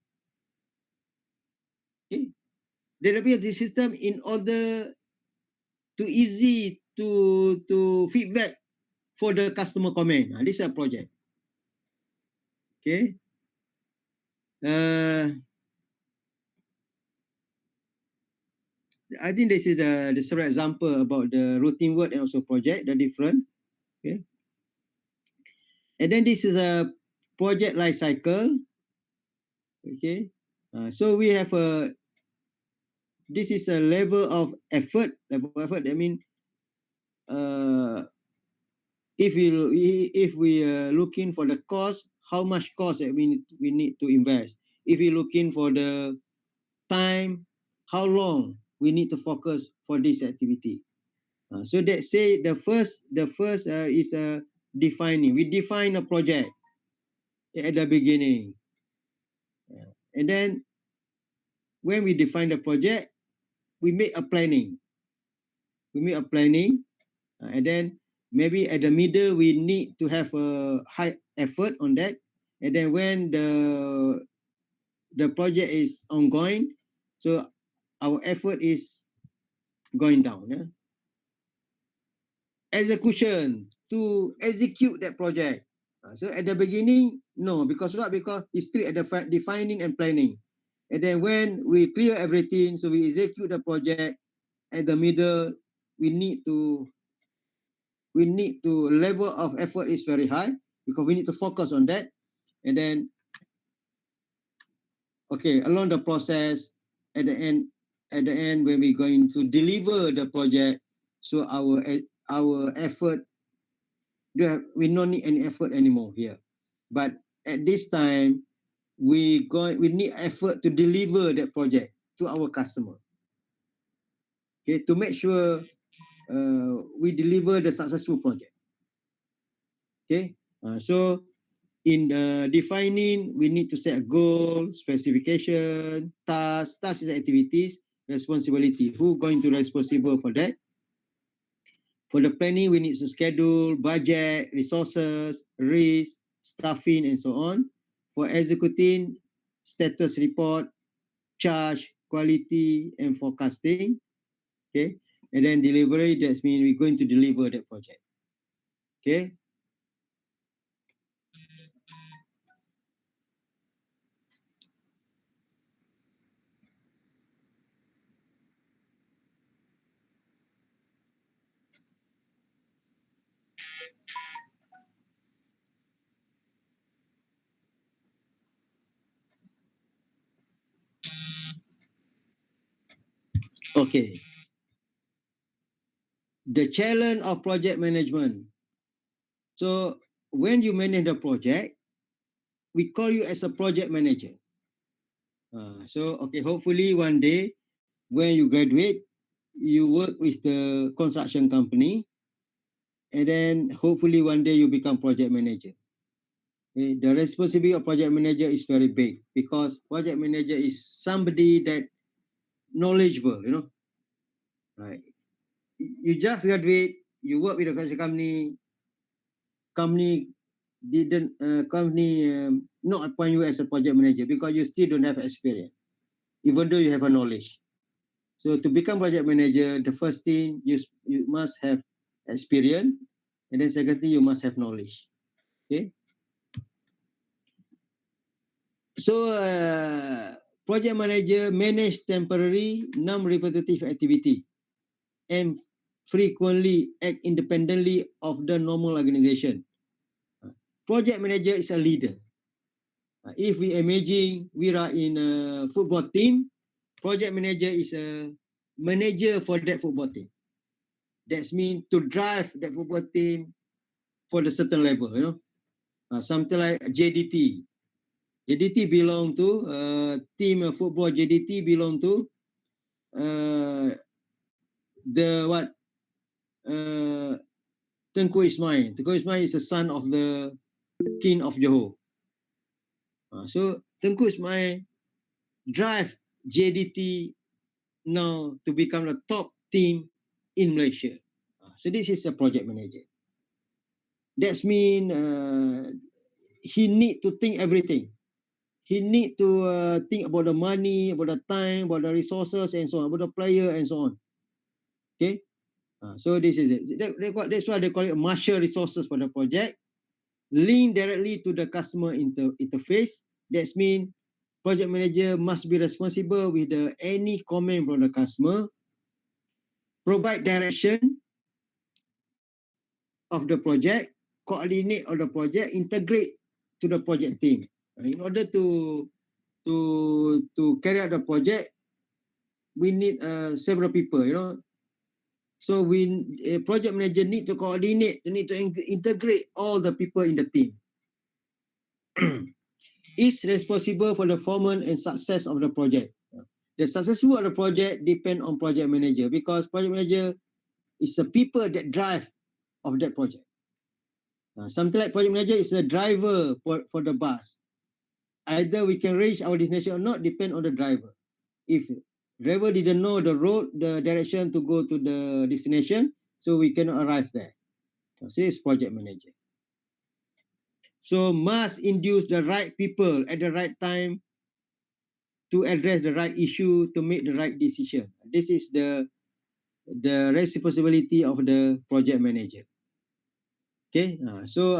Okay. Developing the system in order to easy to feedback for the customer comment. This is a project. Okay. I think this is the several example about the routine word and also project, the different. Okay. And then this is a project life cycle. Okay. So we have this is a level of effort. That means if we are looking for the cost, how much cost that we need to invest. If we're looking for the time, how long we need to focus for this activity. So that say the first is defining. We define a project at the beginning, and then when we define the project, we make a planning. And then maybe at the middle we need to have a high effort on that. And then when the project is ongoing, so our effort is going down. Yeah? Execution, to execute that project. So at the beginning, no, because what? Because it's still at the defining and planning. And then when we clear everything, so we execute the project. At the middle, we need to level of effort is very high because we need to focus on that. And then, okay, along the process, at the end when we're going to deliver the project, so our effort, we don't need any effort anymore here. But at this time, we need effort to deliver that project to our customer. Okay, to make sure we deliver the successful project. Okay, so in defining, we need to set a goal, specification, task is activities, responsibility. Who going to responsible for that? For the planning, we need to schedule, budget, resources, risk, staffing, and so on. For executing, status report, charge, quality, and forecasting. Okay. And then delivery, that means we're going to deliver that project. Okay. Okay. The challenge of project management. So when you manage the project, we call you as a project manager. So okay, hopefully one day when you graduate, you work with the construction company, and then hopefully one day you become project manager. Okay? The responsibility of project manager is very big because project manager is somebody that knowledgeable, right? You just graduate, you work with the construction company didn't company not appoint you as a project manager because you still don't have experience, even though you have a knowledge. So to become project manager, the first thing you must have experience, and then second thing you must have knowledge. Okay. So project manager manage temporary, non-repetitive activity, and frequently act independently of the normal organization. Project manager is a leader. If we imagine we are in a football team, project manager is a manager for that football team. That means to drive that football team for the certain level, something like JDT. JDT belong to team of football. JDT belong to uh, the what? Uh, Tengku Ismail. Tengku Ismail is the son of the king of Johor. So Tengku Ismail drive JDT now to become the top team in Malaysia. So this is a project manager. That means he need to think everything. He need to think about the money, about the time, about the resources, and so on, about the player, and so on. Okay. So this is it. That's why they call it marshal resources for the project. Link directly to the customer interface. That means project manager must be responsible with any comment from the customer, provide direction of the project, coordinate of the project, integrate to the project team. In order to carry out the project, we need several people, So a project manager need to coordinate, need to integrate all the people in the team. Is responsible for the performance and success of the project. The successful of the project depend on project manager because project manager is the people that drive of that project. Something like project manager is a driver for the bus. Either we can reach our destination or not, depend on the driver. If driver didn't know the road, the direction to go to the destination, so we cannot arrive there. So this is project manager. So must induce the right people at the right time to address the right issue, to make the right decision. This is the responsibility of the project manager. Okay, so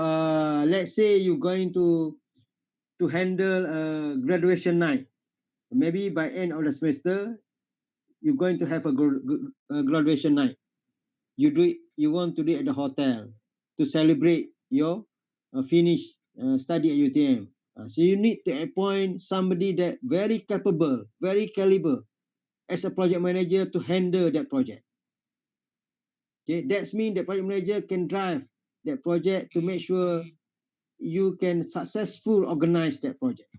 let's say you're going to handle graduation night. Maybe by end of the semester, you're going to have a graduation night. You want to do it at the hotel to celebrate your finish study at UTM. So you need to appoint somebody that very capable, very caliber as a project manager to handle that project. Okay, that means the project manager can drive that project to make sure you can successfully organize that project.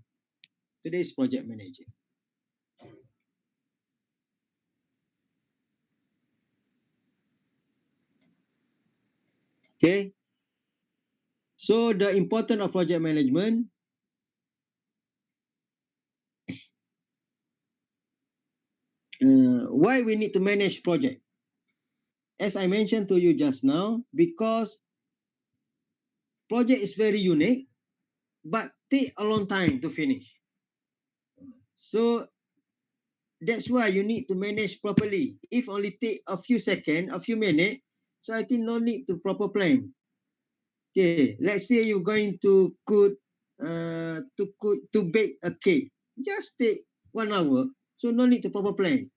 So this is project manager. Okay. So the importance of project management. Why we need to manage project? as I mentioned to you just now, because project is very unique, but take a long time to finish. So that's why you need to manage properly. If only take a few seconds, a few minutes, so I think no need to proper plan. Okay, let's say you're going to bake a cake. Just take 1 hour, so no need to proper plan.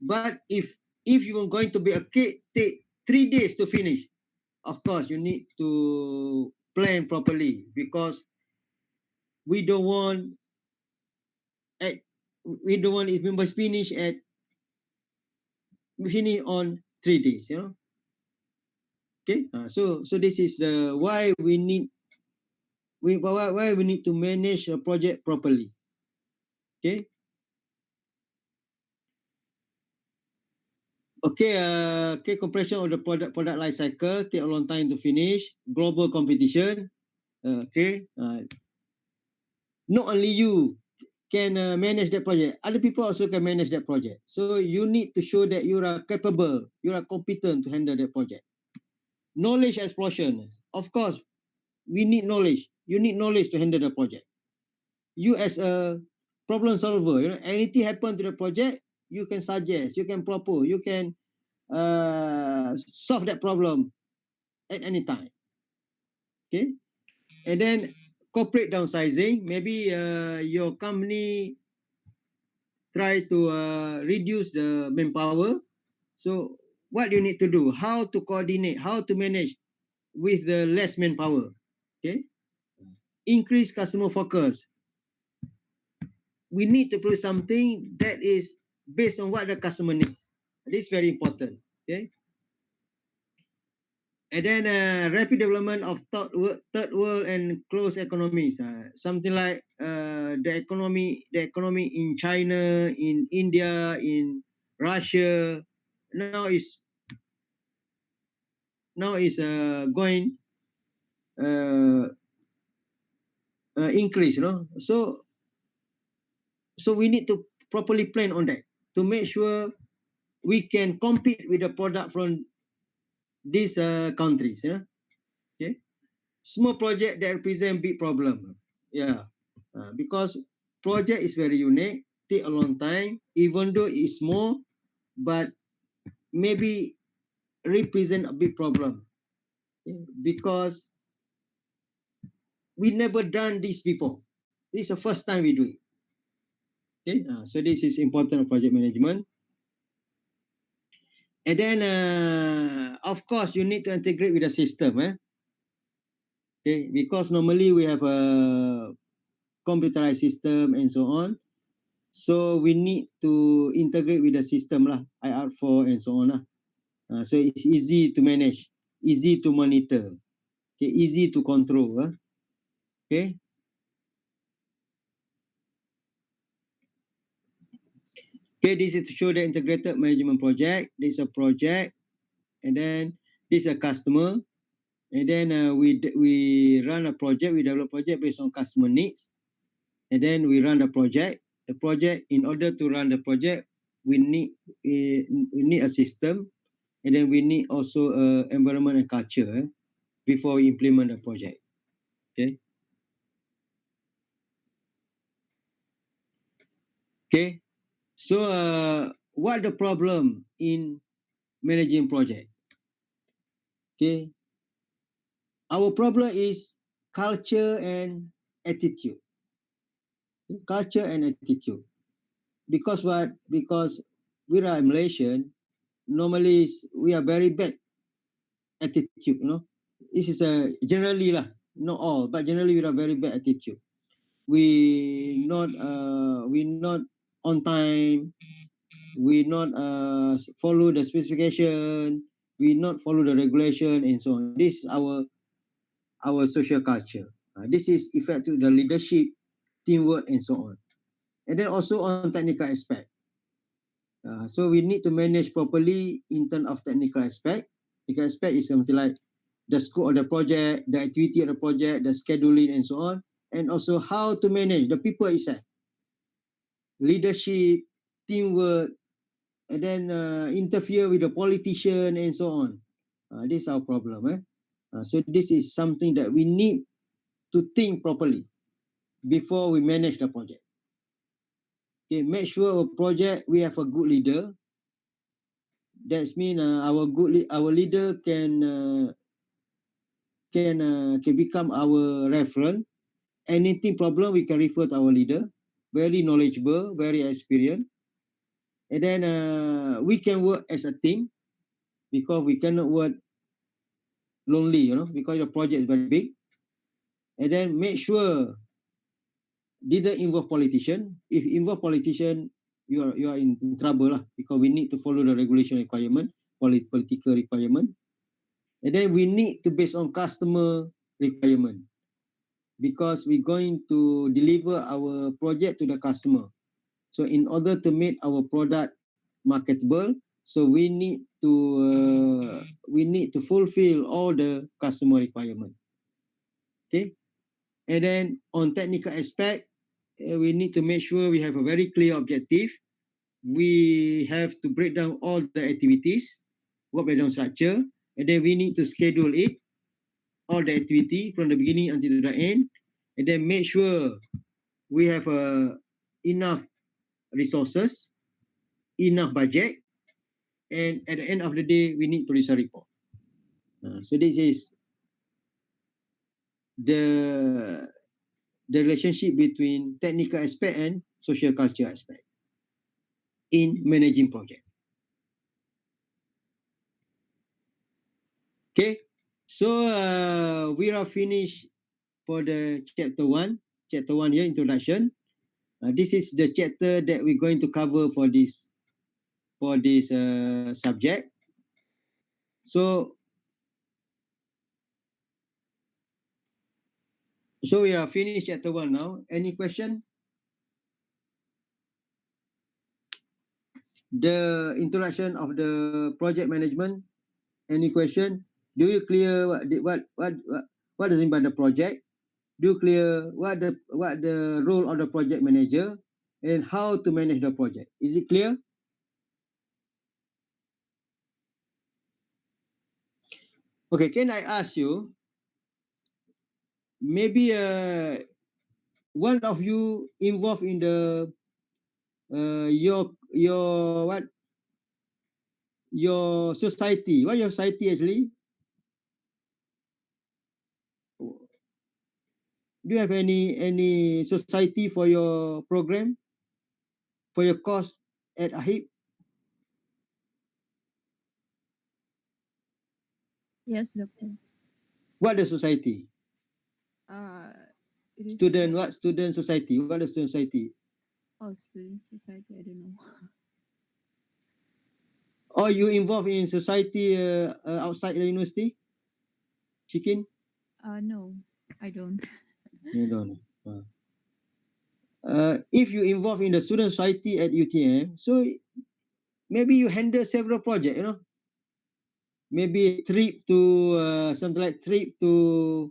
But if you are going to bake a cake, take 3 days to finish. Of course, you need to plan properly because we don't want at we don't want it members finish on 3 days. Okay. So this is the why we need to manage a project properly. Okay. Okay, compression of the product life cycle take a long time to finish. Global competition. Okay. Not only you can manage that project, other people also can manage that project. So you need to show that you are capable, you are competent to handle that project. Knowledge explosion. Of course, we need knowledge. You need knowledge to handle the project. You as a problem solver, anything happen to the project, you can suggest, you can propose, you can solve that problem at any time. Okay, and then corporate downsizing. Maybe your company try to reduce the manpower. So what you need to do? How to coordinate? How to manage with the less manpower? Okay, increase customer focus. We need to produce something that is based on what the customer needs. This is very important. Okay, and then rapid development of third world and closed economies. Something like the economy in China, in India, in Russia. Now is going uh, increase. So we need to properly plan on that to make sure we can compete with the product from these countries. Okay, small project that represent big problem. Yeah, because project is very unique, take a long time, even though it's small, but maybe represent a big problem. Okay? Because we never done this before. This is the first time we do it. Okay, so this is important of project management. And then, of course, you need to integrate with the system. Okay, because normally we have a computerized system and so on. So we need to integrate with the system lah, IR4 and so on lah. So it's easy to manage, easy to monitor, okay, easy to control. Okay. Okay, this is to show the integrated management project. This is a project, and then this is a customer, and then we run a project, we develop project based on customer needs, and then we run the project. The project, in order to run the project, we need a system, and then we need also environment and culture before we implement the project. Okay. Okay. So what the problem in managing project? Okay. Our problem is culture and attitude. Culture and attitude. Because what? Because we are Malaysian. Normally we are very bad attitude. This is generally lah, not all, but generally we are very bad attitude. We not on time. We not follow the specification. We not follow the regulation and so on. This is our social culture. This is effect to the leadership, teamwork and so on. And then also on technical aspect. So we need to manage properly in terms of technical aspect. Technical aspect is something like the scope of the project, the activity of the project, the scheduling and so on, and also how to manage the people itself, leadership, teamwork, and then interfere with the politician and so on. This is our problem. So this is something that we need to think properly before we manage the project. Okay, make sure our project we have a good leader. That means our leader can become our reference. Anything problem we can refer to our leader. Very knowledgeable, very experienced, and then we can work as a team because we cannot work lonely, because the project is very big. And then make sure didn't involve politician. If involve politician, you are in trouble lah, because we need to follow the regulation requirement, political requirement. And then we need to base on customer requirement, because we're going to deliver our project to the customer. So in order to make our product marketable, so we need to fulfill all the customer requirement. Okay, and then on technical aspect, we need to make sure we have a very clear objective. We have to break down all the activities, work breakdown structure, and then we need to schedule it, all the activity from the beginning until the end, and then make sure we have enough resources, enough budget, and at the end of the day, we need to produce a report. So this is the relationship between technical aspect and social culture aspect in managing project. Okay, so we are finished for the chapter 1. Chapter 1 here, introduction. This is the chapter that we're going to cover for this subject. So we are finished chapter 1 now. Any question? The introduction of the project management. Any question? Do you clear what does it mean by the project? Do you clear what the role of the project manager and how to manage the project? Is it clear? Okay, can I ask you? Maybe one of you involved in the your what your society? What your society actually? Do you have any society for your program, for your course at AHIP? Yes, Doctor. What the society? Uh, it is Student, what student society? What the student society? student society. I don't know. Or you involved in society outside the university? Chicken? No, I don't. You don't. If you involved in the student society at UTM, so maybe you handle several projects, maybe trip to something like trip to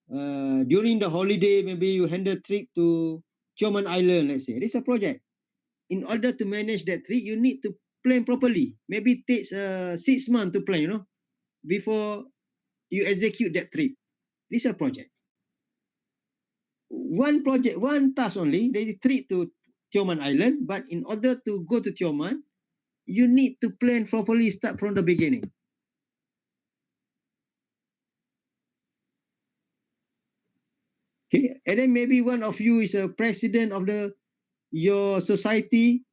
during the holiday, maybe you handle trip to Tioman Island, let's say. This is a project. In order to manage that trip, you need to plan properly. Maybe it takes 6 months to plan, before you execute that trip. This is a project. One project, one task only, they trip to Tioman Island, but in order to go to Tioman, you need to plan properly, start from the beginning. Okay, and then maybe one of you is a president of your society,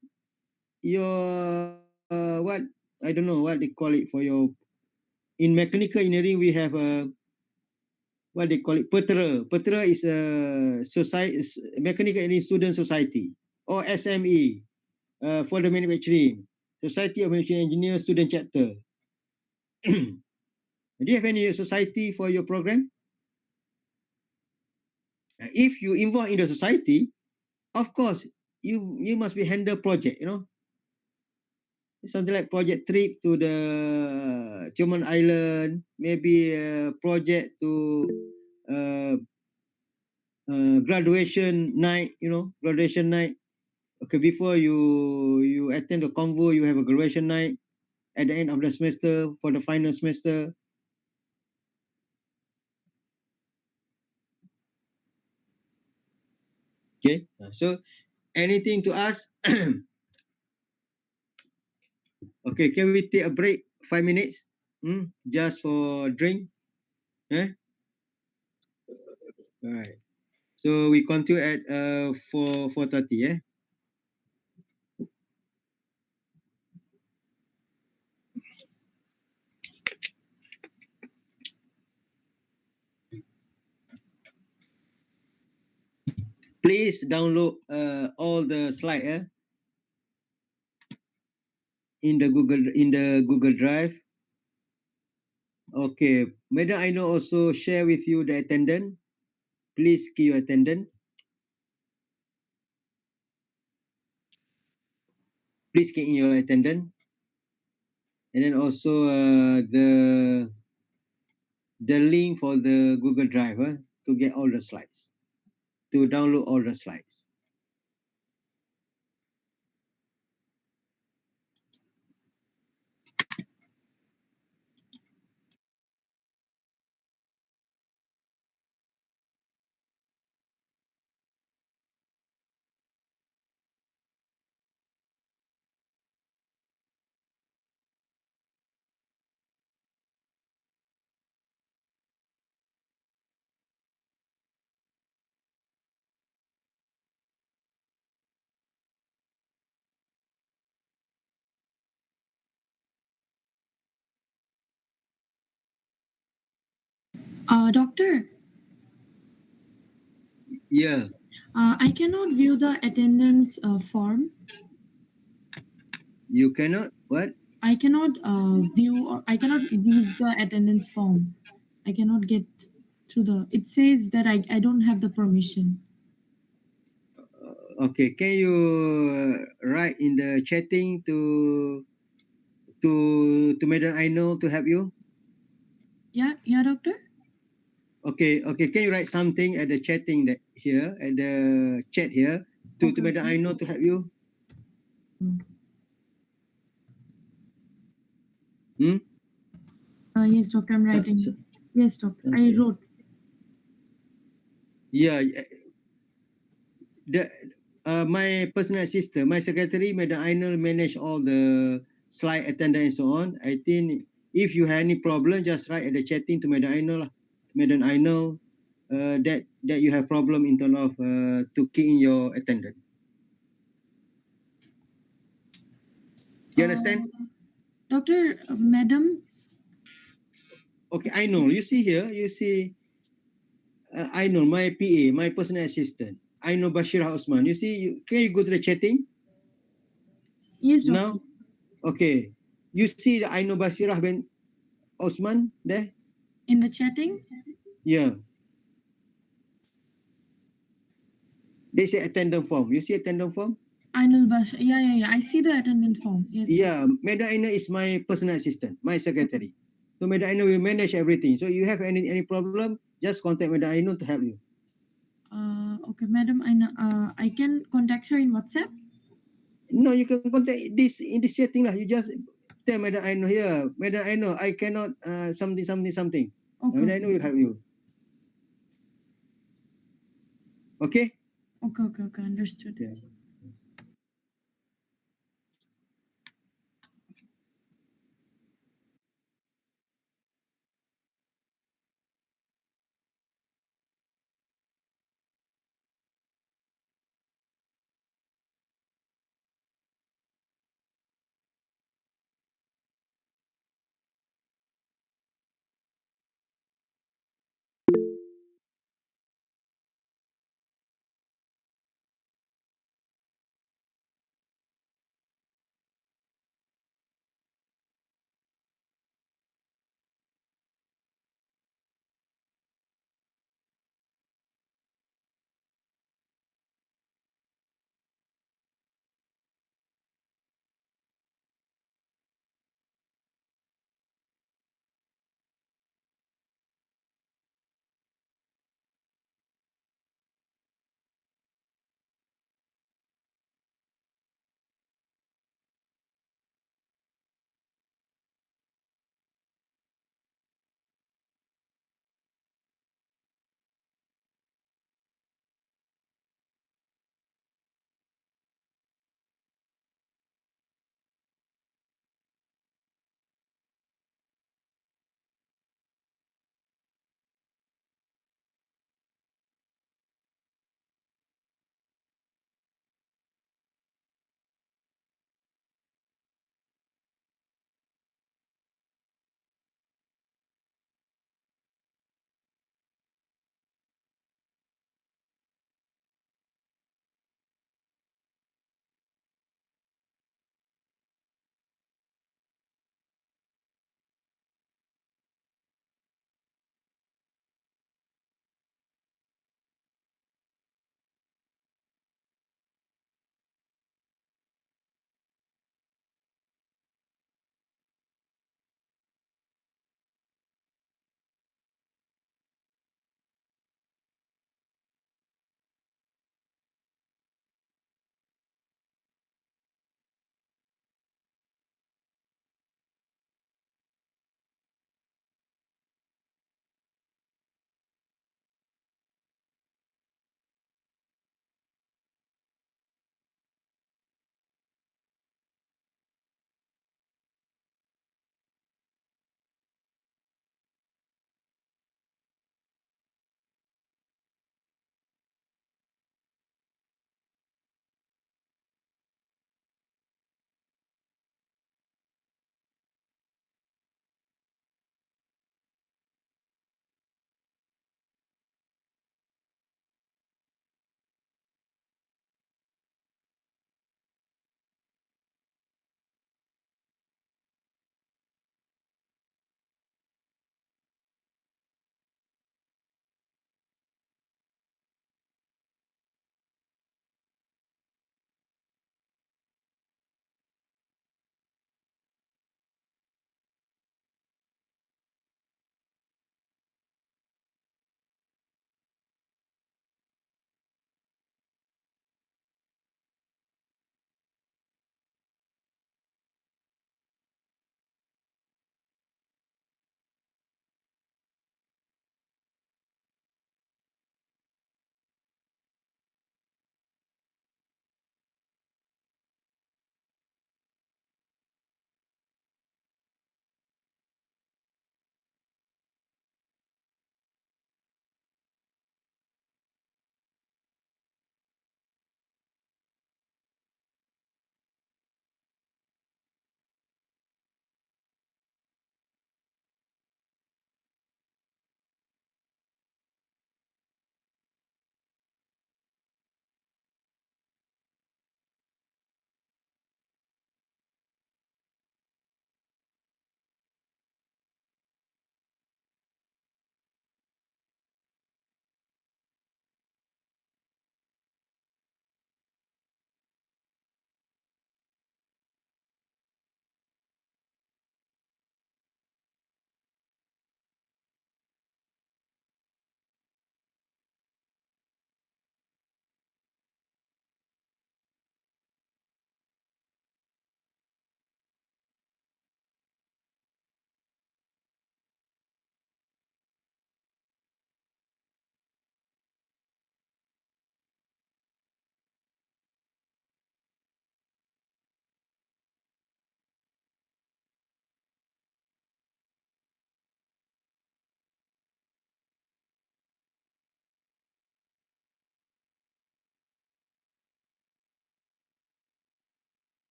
your what, I don't know what they call it for your, in mechanical engineering we have a what they call it, PETRA. PETRA is a society, mechanical engineering student society, or SME, for the manufacturing, Society of Manufacturing Engineers Student Chapter. Do you have any society for your program? If you involve in the society, of course, you must be handle project, something like project trip to the Tioman Island, maybe a project to uh, graduation night, graduation night, Okay, before you attend the convo, you have a graduation night at the end of the semester for the final semester. Okay, so anything to ask? Okay, can we take a break 5 minutes? Just for drink? Eh? All right. So we continue at 4:30. Please download all the slide in the Google Drive. Okay, Madam I know also share with you the attendant. Please key your attendant. Please key in your attendant. And then also the link for the Google Drive to get all the slides, to download all the slides. Doctor, Yeah, I cannot view the attendance form. you cannot what? I cannot view or I cannot use the attendance form. I cannot get through the. It says that I don't have the permission. Okay, can you write in the chatting to Madam I know to help you? Yeah, yeah, doctor. Okay, can you write something at the chatting that here at the chat here to Okay. Madam I know to help you? Mm. Hmm? Yes, doctor. I'm So, writing. Yes, doctor. I okay. wrote. Yeah, the my personal assistant, my secretary, Madam Ainul manage all the slide attendance and so on. I think if you have any problem, just write at the chatting to Madam Ainul lah. Madam Ainul, that you have problem in terms of to key in your attendance. You understand? Doctor, madam. Okay, I know. You see here, you see, I know my PA, my personal assistant. I know Bashir Osman. You see, can you go to the chatting Yes, doctor. now? Okay. You see the I know Bashirah bin Osman there? In the chatting, Yeah. They say attendance form. You see attendance form? Ainul Bash. Yeah, yeah, yeah. I see the attendant form. Yes, doctor. Yeah. Madam Aina is my personal assistant, my secretary. So Madam Aina will manage everything. So you have any problem, just contact Madam Aina to help you. Okay, madam. I can contact her in WhatsApp. No, you can contact this in this chatting lah. You just tell Madam Aina here, Madam Aina, I cannot something. Okay, Madam Aina will help you. Okay? okay. Understood. Yeah.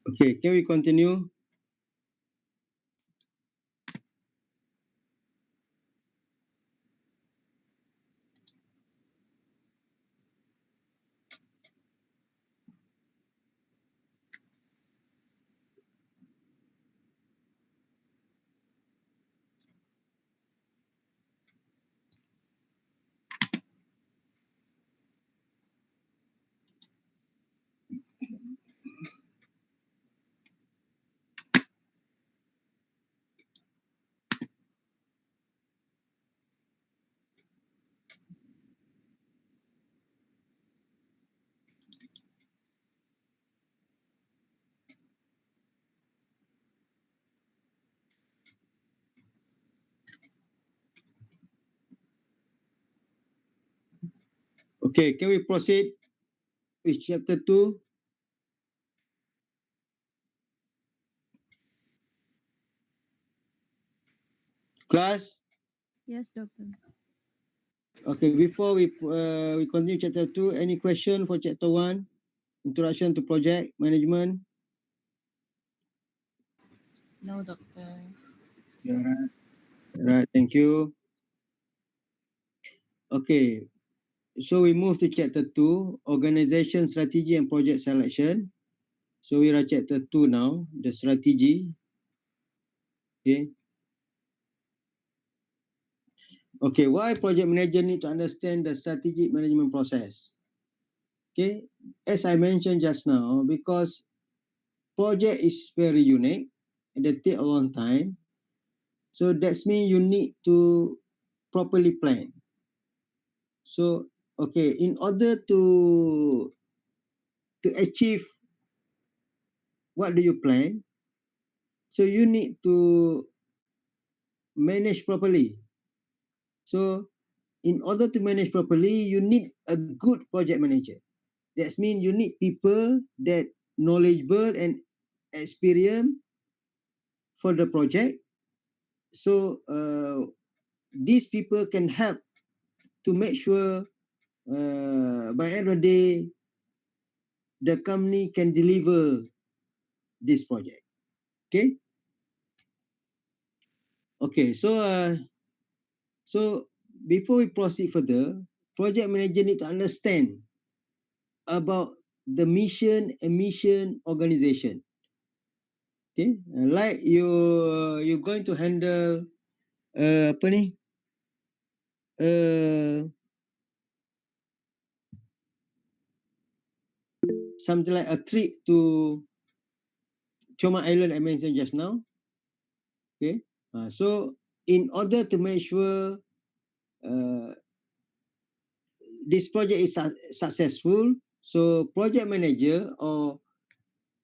Okay, can we continue? Okay, can we proceed with chapter 2? Class? Yes, doctor. Okay, before we continue chapter 2, any question for chapter 1? Introduction to project management. No, doctor. Yeah, right. Right, thank you. Okay, so we move to chapter 2, organization, strategy, and project selection. So we are at chapter 2 now, the strategy. Okay. Okay, why project manager need to understand the strategic management process? Okay, as I mentioned just now, because project is very unique and they take a long time. So that's mean you need to properly plan. So okay, in order to achieve what do you plan, so you need to manage properly. So in order to manage properly, you need a good project manager. That means you need people that knowledgeable and experienced for the project. So these people can help to make sure by end of the day the company can deliver this project. Okay. Okay. So before we proceed further, project manager need to understand about the mission and mission organization. Okay. Like you're going to handle apa ni? Uh, Something like a trip to Choma Island I mentioned just now. Okay. So in order to make sure uh, this project is successful, so project manager or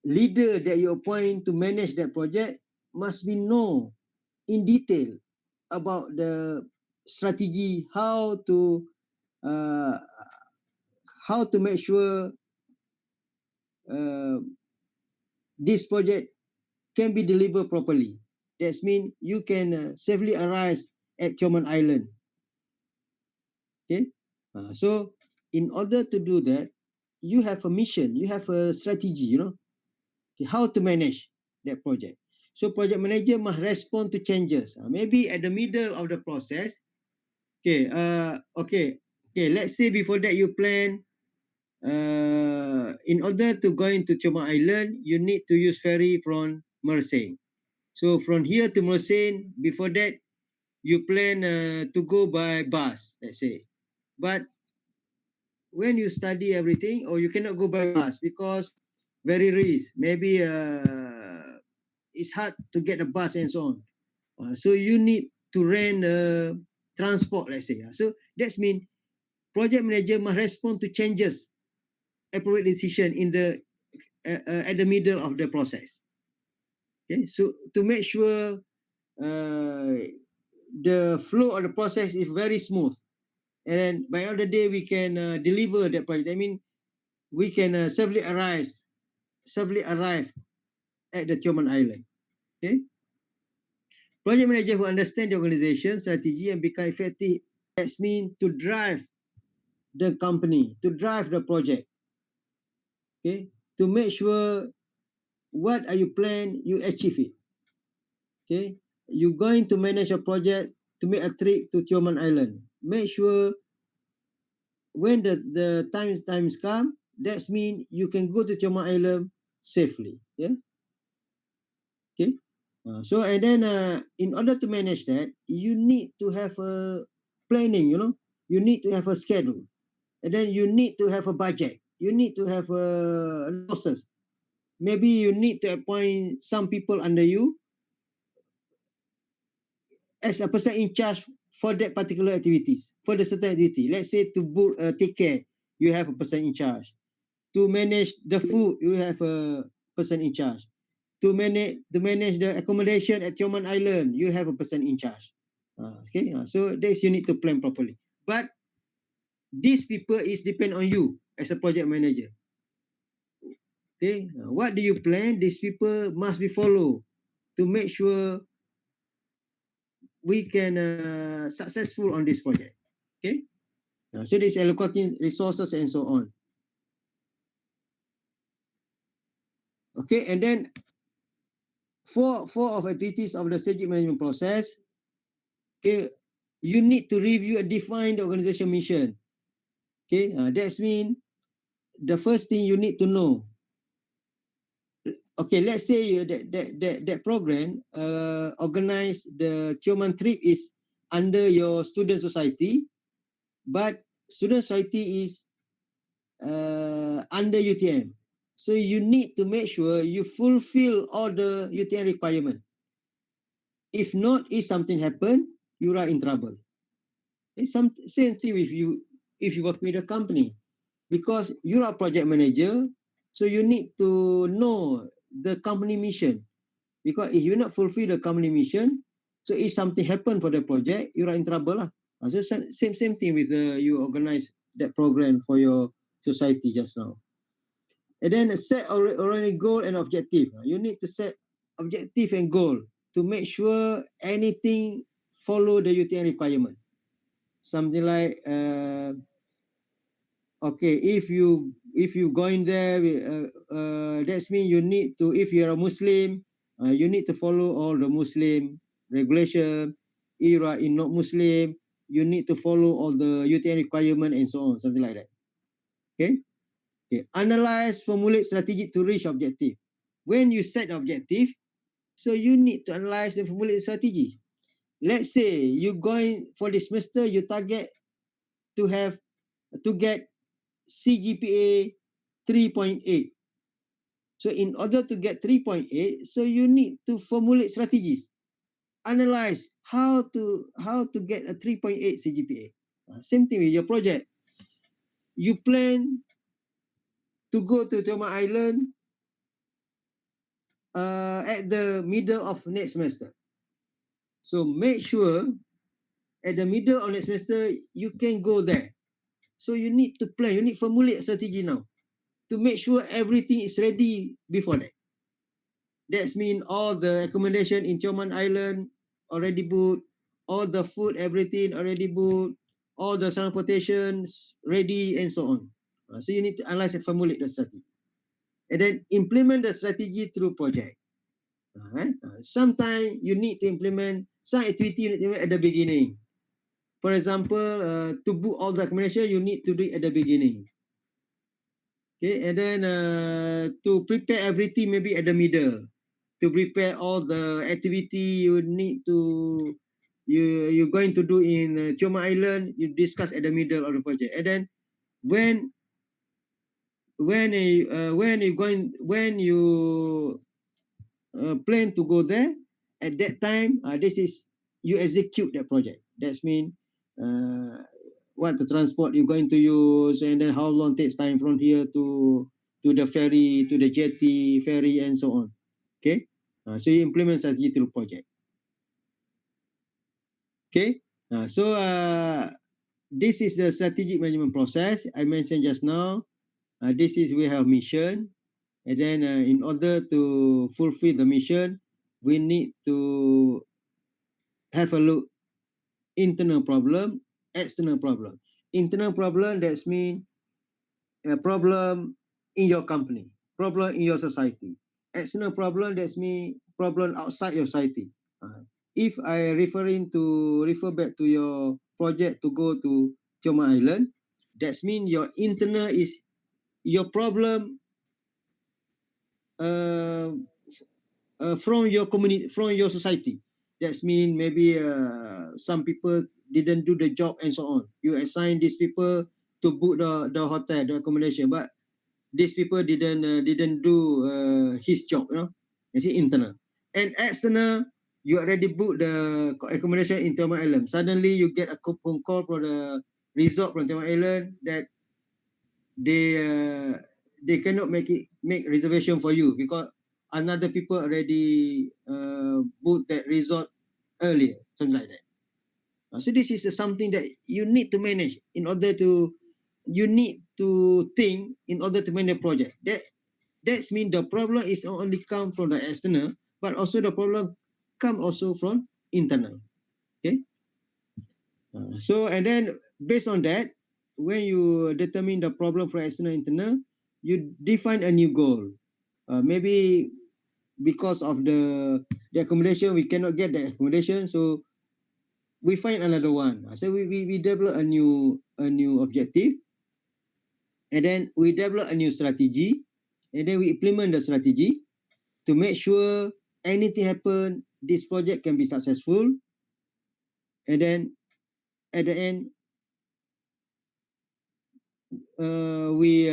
leader that you appoint to manage that project must be know in detail about the strategy, uh, how to make sure uh, this project can be delivered properly. That means you can safely arrive at Choman Island. Okay. So in order to do that, you have a mission, you have a strategy, okay, how to manage that project. So project manager must respond to changes. Maybe at the middle of the process, okay, let's say before that you plan, in order to go into Choma Island, you need to use ferry from Mersing. So from here to Mersing, before that, you plan to go by bus, let's say. But when you study everything, or you cannot go by bus because very risk. Maybe it's hard to get a bus and so on. So you need to rent transport, let's say. So that's mean project manager must respond to changes, appropriate decision in the at the middle of the process. Okay, so to make sure uh, the flow of the process is very smooth, and then by end of the day we can deliver that project. I mean, we can safely arrive at the Tioman Island. Okay, project manager who understand the organization strategy and become effective. That's mean to drive the company, to drive the project. Okay, to make sure what are you plan, you achieve it. Okay, you're going to manage a project to make a trip to Tioman Island. Make sure when the times come, that means you can go to Tioman Island safely. Yeah. Okay. So and then in order to manage that, you need to have a planning. You need to have a schedule, and then you need to have a budget. You need to have resources. Maybe you need to appoint some people under you as a person in charge for that particular activities, for the certain activity. Let's say to take care, you have a person in charge. To manage the food, you have a person in charge. To manage the accommodation at Tioman Island, you have a person in charge. Okay, so this you need to plan properly. But these people is depend on you as a project manager. Okay, what do you plan? These people must be followed to make sure we can successful on this project. Okay, so this allocating resources and so on. Okay, and then four of activities of the strategic management process. Okay, you need to review and define the organization mission. Okay, that's mean the first thing you need to know. Okay, let's say that program organize the Tioman trip is under your student society, but student society is under UTM. So you need to make sure you fulfill all the UTM requirement. If not, if something happen, you are in trouble. It's some same thing if you work with a company, because you're a project manager, so you need to know the company mission. Because if you not fulfill the company mission, so if something happen for the project, you are in trouble lah. So same thing with you organize that program for your society just now. And then set already goal and objective. You need to set objective and goal to make sure anything follow the UTM requirement. Something like okay, if you going there, that's mean you need to, if you're a Muslim, you need to follow all the Muslim regulation. If you are not Muslim, you need to follow all the UTM requirement and so on, something like that. Okay. Okay, analyze, formulate strategy to reach objective. When you set objective, so you need to analyze and formulate strategy. Let's say you going for this semester, you target to have to get CGPA 3.8. So in order to get 3.8, so you need to formulate strategies, analyze how to get a 3.8 CGPA. Same thing with your project. You plan to go to Tioman Island at the middle of next semester. So make sure at the middle of next semester you can go there. So you need to plan, you need to formulate a strategy now to make sure everything is ready before that. That's mean all the accommodation in Tioman Island already booked, all the food, everything already booked, all the transportations ready, and so on. So you need to analyze and formulate the strategy. And then implement the strategy through project. Sometimes you need to implement some activity at the beginning. For example, to book all the accommodation, you need to do it at the beginning. Okay, and then to prepare everything maybe at the middle. To prepare all the activity you need to you're going to do in Tioman Island, you discuss at the middle of the project. And then when when you plan to go there, at that time, this is you execute that project. That's mean uh, what the transport you're going to use, and then how long takes time from here to the ferry, to the jetty ferry, and so on. Okay, so you implement strategy through project. Okay, this is the strategic management process I mentioned just now. This is we have mission, and then in order to fulfill the mission, we need to have a look internal problem, external problem. Internal problem, that's mean a problem in your company, problem in your society. external problem, that's mean problem outside your society. If I refer back to your project to go to Tioman Island, that's mean your internal is your problem uh, from your community, from your society. That's mean maybe some people didn't do the job and so on. You assign these people to book the hotel, the accommodation, but these people didn't do his job, you know. It's internal. And external, you already booked the accommodation in Tioman Island. Suddenly you get a phone call from the resort from Tioman Island that they cannot make reservation for you because another people already booked that resort earlier, something like that. So this is something that you need to manage in order to you need to think in order to manage the project. That's mean the problem is not only come from the external, but also the problem come also from internal. Okay. So and then based on that, when you determine the problem for external internal, you define a new goal. Maybe because of the accommodation, we cannot get the accommodation, so we find another one. So we develop a new objective, and then we develop a new strategy, and then we implement the strategy to make sure anything happen, this project can be successful, and then at the end, we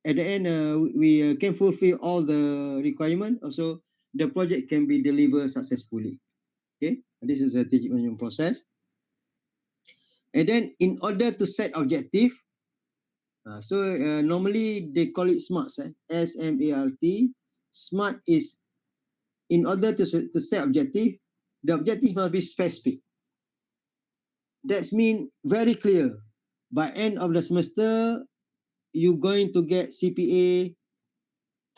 at the end we can fulfill all the requirement. Also, the project can be delivered successfully. Okay, this is a strategic management process. And then, in order to set objective, normally they call it SMART. SMART. SMART is in order to set objective, the objective must be specific. That's mean very clear. By end of the semester, you're going to get CPA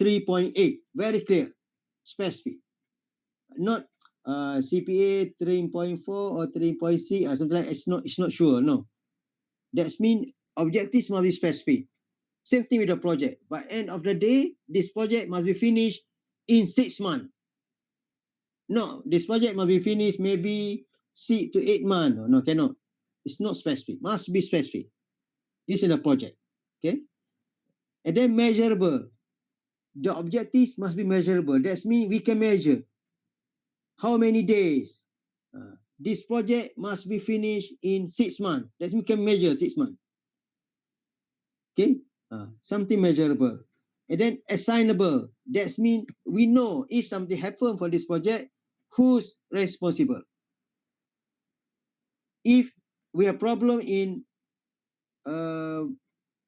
3.8. Very clear, specific. Not CPA 3.4 or 3.6 or something like. It's not sure. No, that's mean objectives must be specific. Same thing with the project. By end of the day, this project must be finished in 6 months. No, this project must be finished maybe 6 to 8 months. No, cannot. It's not specific. Must be specific. This is a project. Okay. And then measurable. The objectives must be measurable. That's mean we can measure how many days. This project must be finished in 6 months. That means we can measure 6 months. Okay, something measurable. And then assignable. That means we know if something happen for this project, who's responsible. If we have problem in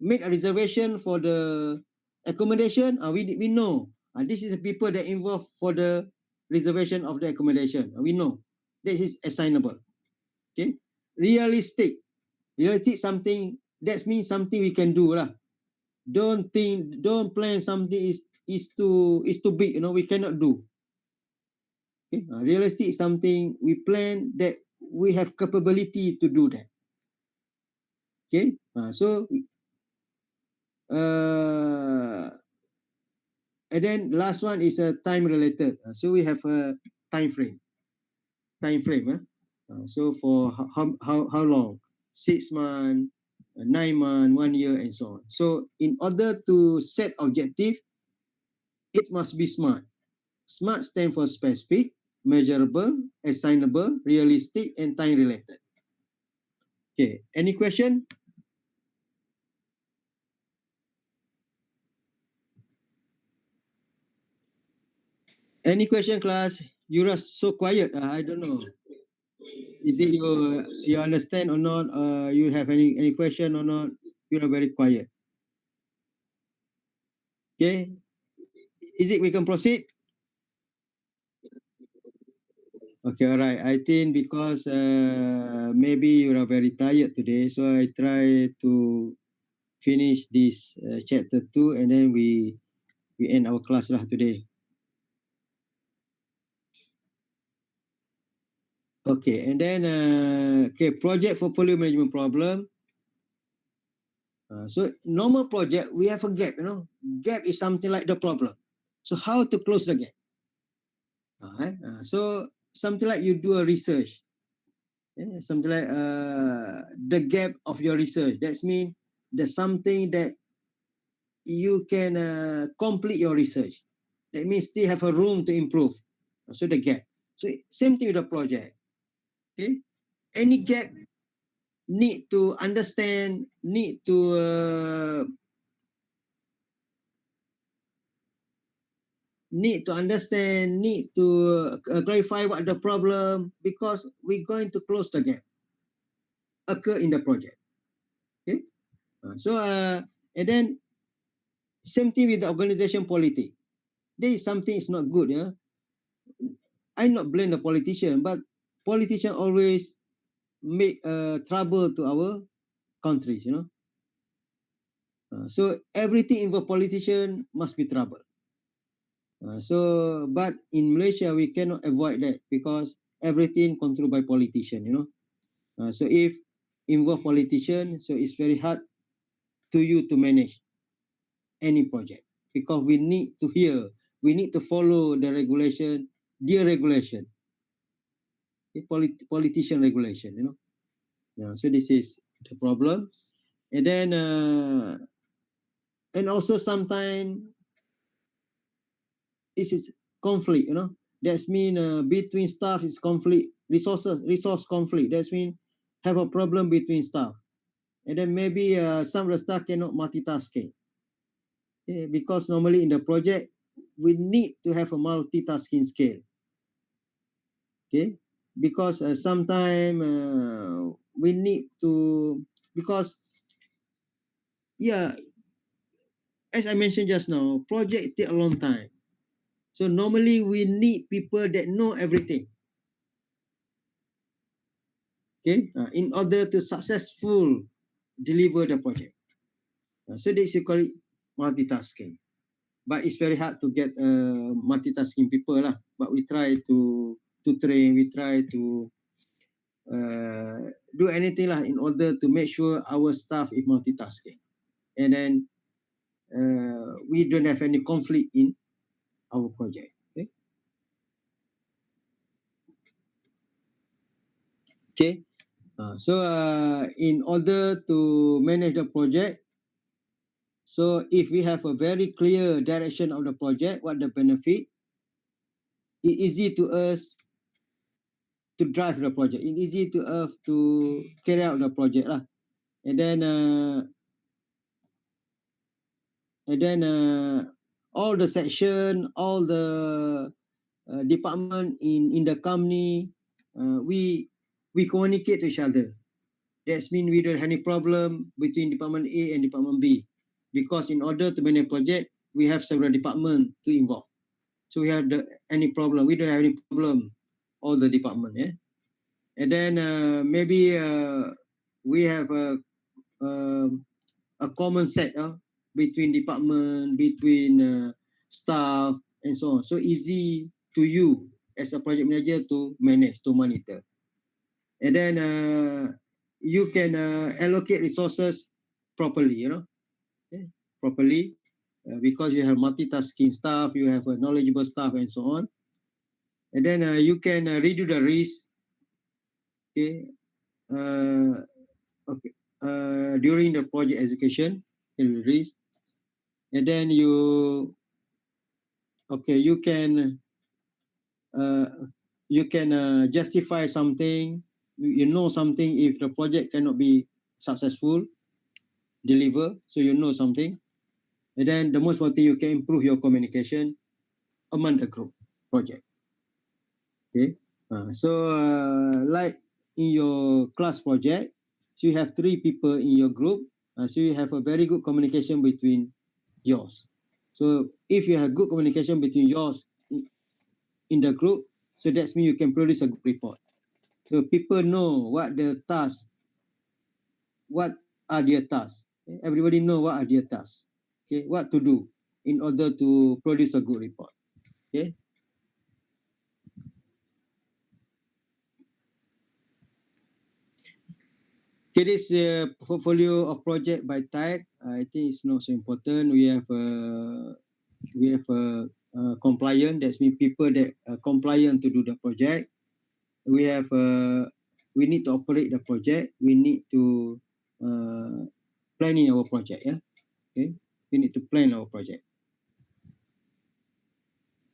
make a reservation for the accommodation, we know this is the people that involved for the reservation of the accommodation. We know this is assignable. Okay, realistic. Realistic something that means something we can do lah. Don't plan something is too big. We cannot do. Okay, realistic is something we plan that we have capability to do that. Okay, so and then last one is a time related. So we have a time frame. So for how long? 6 months, 9 months, 1 year, and so on. So in order to set objective, it must be SMART. SMART stands for specific, measurable, assignable, realistic, and time related. Okay, any question? Any question, class? You are so quiet. I don't know. Is it you understand or not? You have any question or not? You are very quiet. Okay. Is it we can proceed? Okay, all right. I think because maybe you are very tired today, so I try to finish this chapter 2 and then we end our class lah today. Okay, and then project portfolio management problem. So normal project, we have a gap, Gap is something like the problem. So how to close the gap? So something like you do a research, something like the gap of your research. That means there's something that you can complete your research. That means still have a room to improve. So the gap. So same thing with the project. Okay, any gap need to understand, need to clarify what the problem, because we're going to close the gap occur in the project. Okay, and then same thing with the organization politics. There is something is not good. Yeah, I not blame the politician, but politician always make trouble to our countries. So everything involve politician must be trouble. But in Malaysia we cannot avoid that because everything controlled by politician. So if involve politician, so it's very hard to you to manage any project, because we need to follow the regulation, their regulation, the politician regulation. So this is the problem. And then and also sometimes this is conflict. That's mean between staff is conflict, resource conflict. That's mean have a problem between staff. And then maybe some of the staff cannot multitasking. Okay? Because normally in the project we need to have a multitasking skill. Okay, because sometimes we need to, because yeah, as I mentioned just now, project take a long time. So normally we need people that know everything. Okay, in order to successful deliver the project. So this you call it multitasking. But it's very hard to get multitasking people lah. But we try to train, we try to do anything lah in order to make sure our staff is multitasking. And then we don't have any conflict in our project. Okay. Okay. In order to manage the project, so if we have a very clear direction of the project, what the benefit, it's easy to us to drive the project. It's easy to us to carry out the project lah. And then all the section, all the department in the company, we communicate to each other. That means we don't have any problem between Department A and Department B, because in order to manage project, we have several departments to involve. So we have any problem, we don't have any problem, all the department. Yeah. And then maybe we have a common set between department, between staff, and so on. So easy to you as a project manager to manage, to monitor. And then you can allocate resources properly, okay? Properly, because you have multitasking staff, you have a knowledgeable staff, and so on. And then you can reduce the risk, okay, uh, okay, during the project execution, risk. And then you can uh, justify something. You know something if the project cannot be successful deliver, so you know something. And then the most important thing, you can improve your communication among the group project. Okay. Like in your class project, so you have 3 people in your group, so you have a very good communication between yours. So if you have good communication between yours in the group, so that means you can produce a good report. So people know what the tasks, what are their tasks. Everybody know what are their tasks. Okay, what to do in order to produce a good report. Okay. Okay. Okay, this portfolio of project by type, I think it's not so important. We have compliant. That means people that are compliant to do the project. We have we need to operate the project. We need to planning our project. Yeah. Okay. We need to plan our project.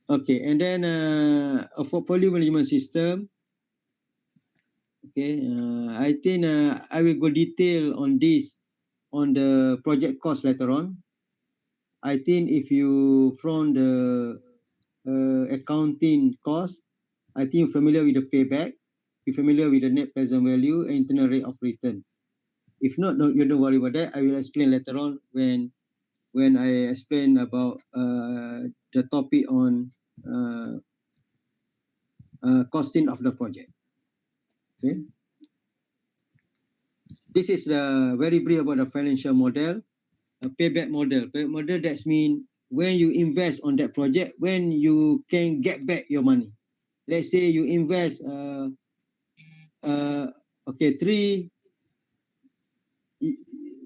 Okay, and then a portfolio management system. Okay, I think I will go detail on this on the project cost later on. I think if you from the accounting cost, I think you're familiar with the payback, you're familiar with the net present value and internal rate of return. If not, you don't worry about that. I will explain later on when I explain about the topic on costing of the project. Okay. This is the very brief about the financial model, a payback model. Payback model that's mean when you invest on that project, when you can get back your money. Let's say you invest, okay,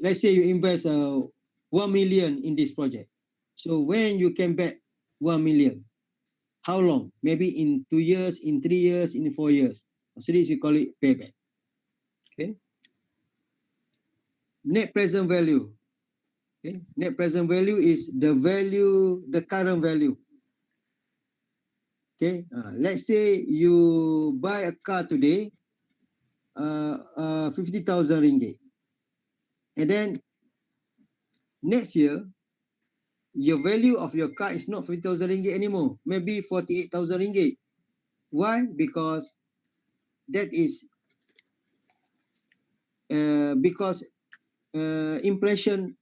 let's say you invest 1 million in this project. So when you can back 1 million, how long? Maybe in 2 years, in 3 years, in 4 years. So this we call it payback. Okay. Net present value. Okay. Net present value is the value, the current value. Okay. Let's say you buy a car today, 50,000 ringgit. And then next year, your value of your car is not 50,000 ringgit anymore, maybe 48,000 ringgit. Why? Because that is because inflation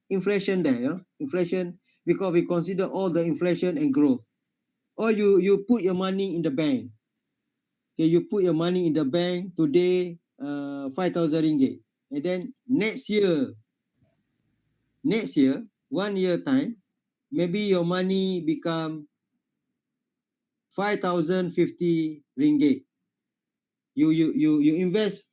there, inflation, because we consider all the inflation and growth. Or you put your money in the bank. Okay, you put your money in the bank today, 5,000 ringgit, and then next year, 1 year time, maybe your money become 5,050 ringgit. You invest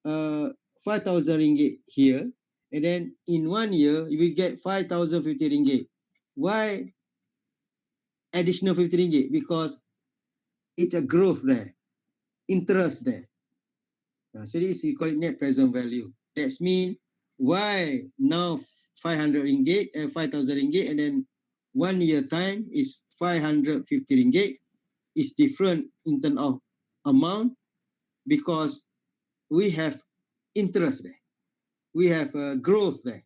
5,000 ringgit here, and then in 1 year you will get 5,050 ringgit. Why additional 50 ringgit? Because it's a growth there, interest there. So this we call it net present value. That's mean why now 500 ringgit and 5,000 ringgit, and then 1 year time is 550 ringgit. Is different in terms of amount because we have interest there. We have growth there.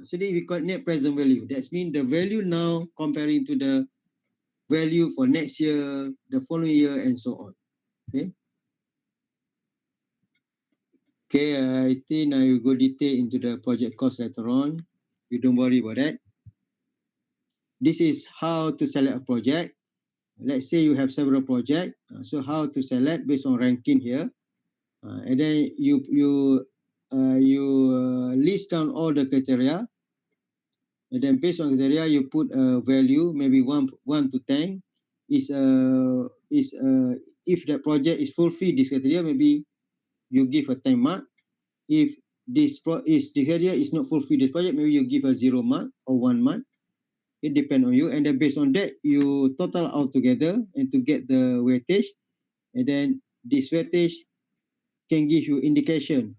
So this we call net present value. That's mean the value now comparing to the value for next year, the following year, and so on. Okay. Okay, I think I will go detail into the project cost later on. You don't worry about that. This is how to select a project. Let's say you have several projects. So how to select based on ranking here. And then you list down all the criteria. And then based on criteria, you put a value, maybe one to 10. If the project is fulfill this criteria, maybe you give a 10 mark. If this criteria is not fulfill this project, maybe you give a 0 mark or 1 mark. It depends on you. And then based on that, you total all together and to get the weightage. And then this weightage can give you indication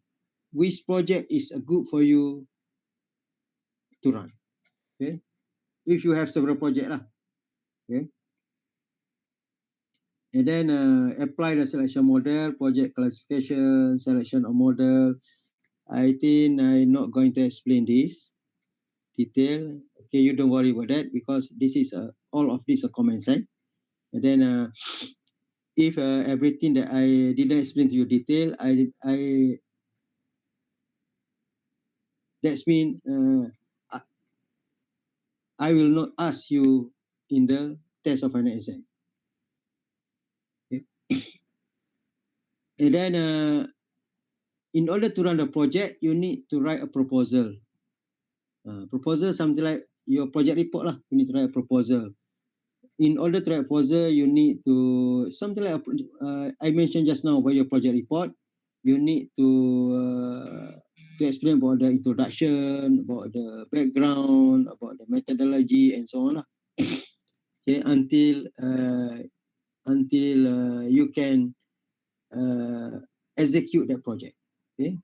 which project is good for you to run. Okay. If you have several projects lah. Okay. And then apply the selection model, project classification, selection of model. I think I'm not going to explain this detail. Okay, you don't worry about that because this is all of this a comment side. And then if everything that I didn't explain to you detail, that's mean I will not ask you in the test of final exam. Okay. And then in order to run the project, you need to write a proposal. Proposal something like your project report lah. You need to write a proposal. In order to write a proposal, you need to something like I mentioned just now about your project report. you need to explain about the introduction, about the background, about the methodology, and so on. Okay, until you can execute that project. Okay.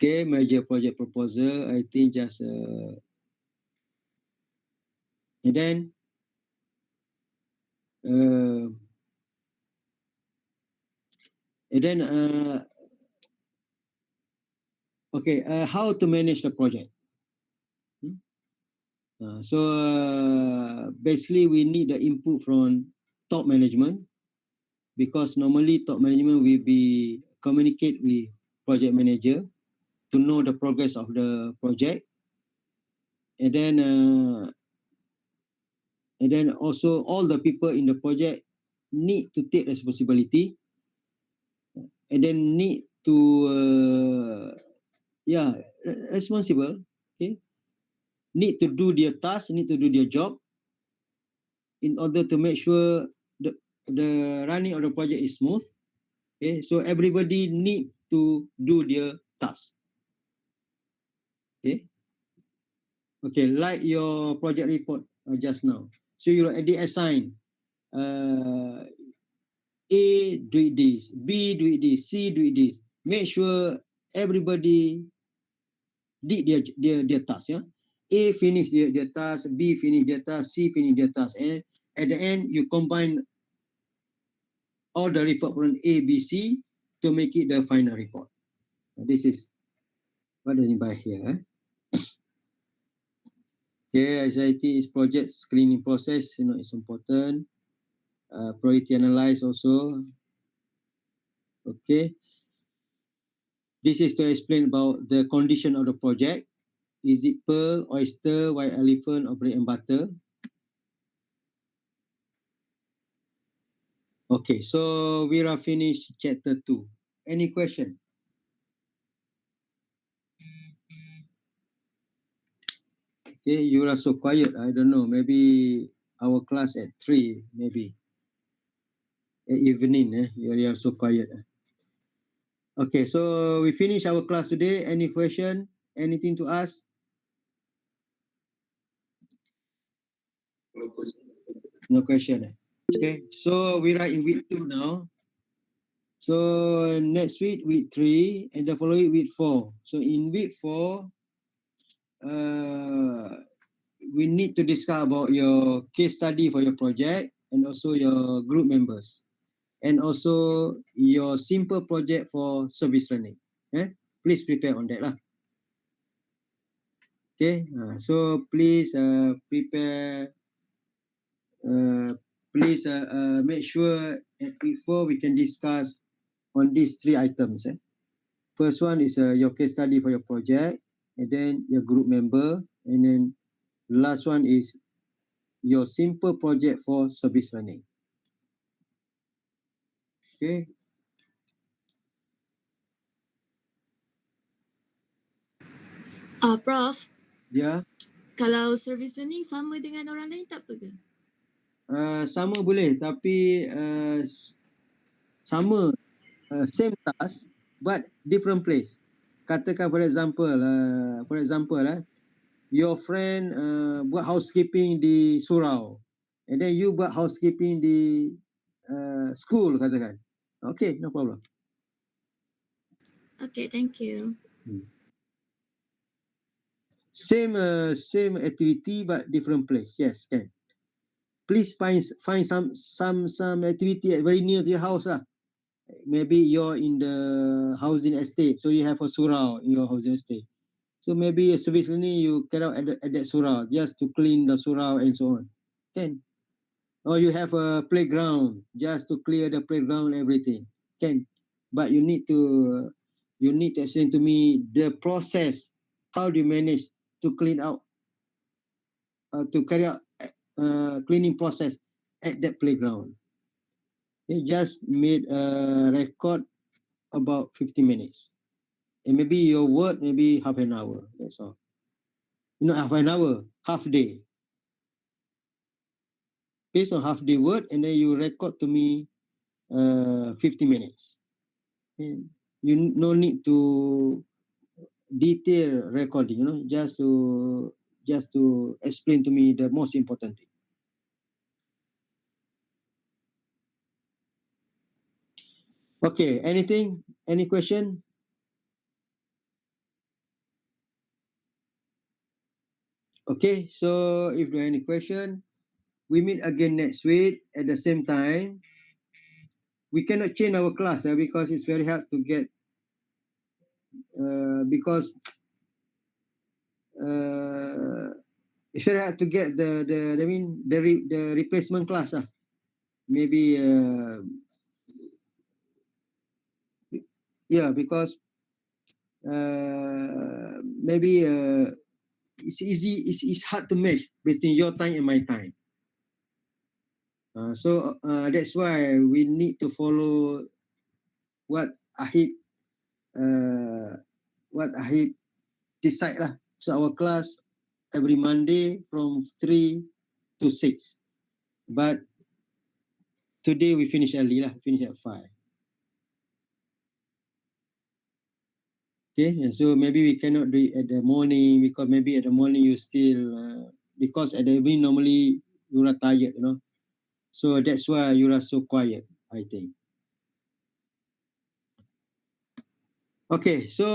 Okay, major project proposal. I think just and then uh, and then okay, how to manage the project. Hmm? Basically, we need the input from top management, because normally top management will be communicate with project manager to know the progress of the project, and then also all the people in the project need to take responsibility, and then need to yeah, responsible. Okay, need to do their task, need to do their job in order to make sure the the running of the project is smooth. Okay, so everybody need to do their task. Okay, okay, like your project report just now. So you already assign uh, A do this, B do this, C do this. Make sure everybody did their task. Yeah, A finish their task, B finish their task, C finish their task, and at the end you combine all the report from A, B, C to make it the final report. This is what does it by here. Okay, anxiety is project screening process. It's important. Priority analyze also. Okay, this is to explain about the condition of the project. Is it pearl, oyster, white elephant, or bread and butter? Okay, so we are finished chapter 2. Any question? Okay, you are so quiet. I don't know. Maybe our class at 3, maybe at evening. You are so quiet. Okay, so we finish our class today. Any question? Anything to ask? No question. Okay, so we are in week 2 now. So next week 3, and the following week 4. So in week 4, uh, we need to discuss about your case study for your project, and also your group members, and also your simple project for service learning. Please prepare on that lah. Okay, so please prepare. Uh, please make sure at week 4 we can discuss on these 3 items. First one is your case study for your project, and then your group member, and then last one is your simple project for service learning. Okay. Prof, Ya, kalau service learning sama dengan orang lain tak apa ke? sama boleh, tapi sama, same task but different place. Katakan for example, your friend buat housekeeping di surau, and then you buat housekeeping di school, katakan. Okay, no problem. Okay, thank you. Same activity but different place. Yes, can. Please find some activity very near to your house lah. Maybe you're in the housing estate, so you have a surau in your housing estate. So maybe a service learning you carry out at that surau, just to clean the surau and so on. Can. Or you have a playground, just to clear the playground, everything. Can. But you need to explain to me the process. How do you manage to clean out, to carry out cleaning process at that playground? They just made a record about 50 minutes. And maybe your word, maybe half an hour. That's all. Not half an hour, half day. Based on half day word, and then you record to me 50 minutes. Okay? You no need to detail recording, just to explain to me the most important thing. Okay, anything? Any question? Okay, so if there are any question, we meet again next week at the same time. We cannot change our class because it's very hard to get because it's very hard to get the replacement class. Maybe yeah, because maybe it's hard to match between your time and my time. So that's why we need to follow what Ahib decide lah. So our class every Monday from 3 to 6. But today we finish early lah, finish at 5. Okay, and so maybe we cannot do it at the morning because maybe at the morning you still because at the evening normally you are tired, So that's why you are so quiet, I think. Okay, so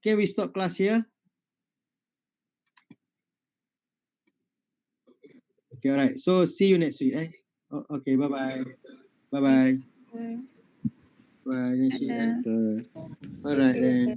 can we stop class here? Okay, all right. So see you next week. Okay, bye-bye. Bye-bye. Bye. Next week. All right then.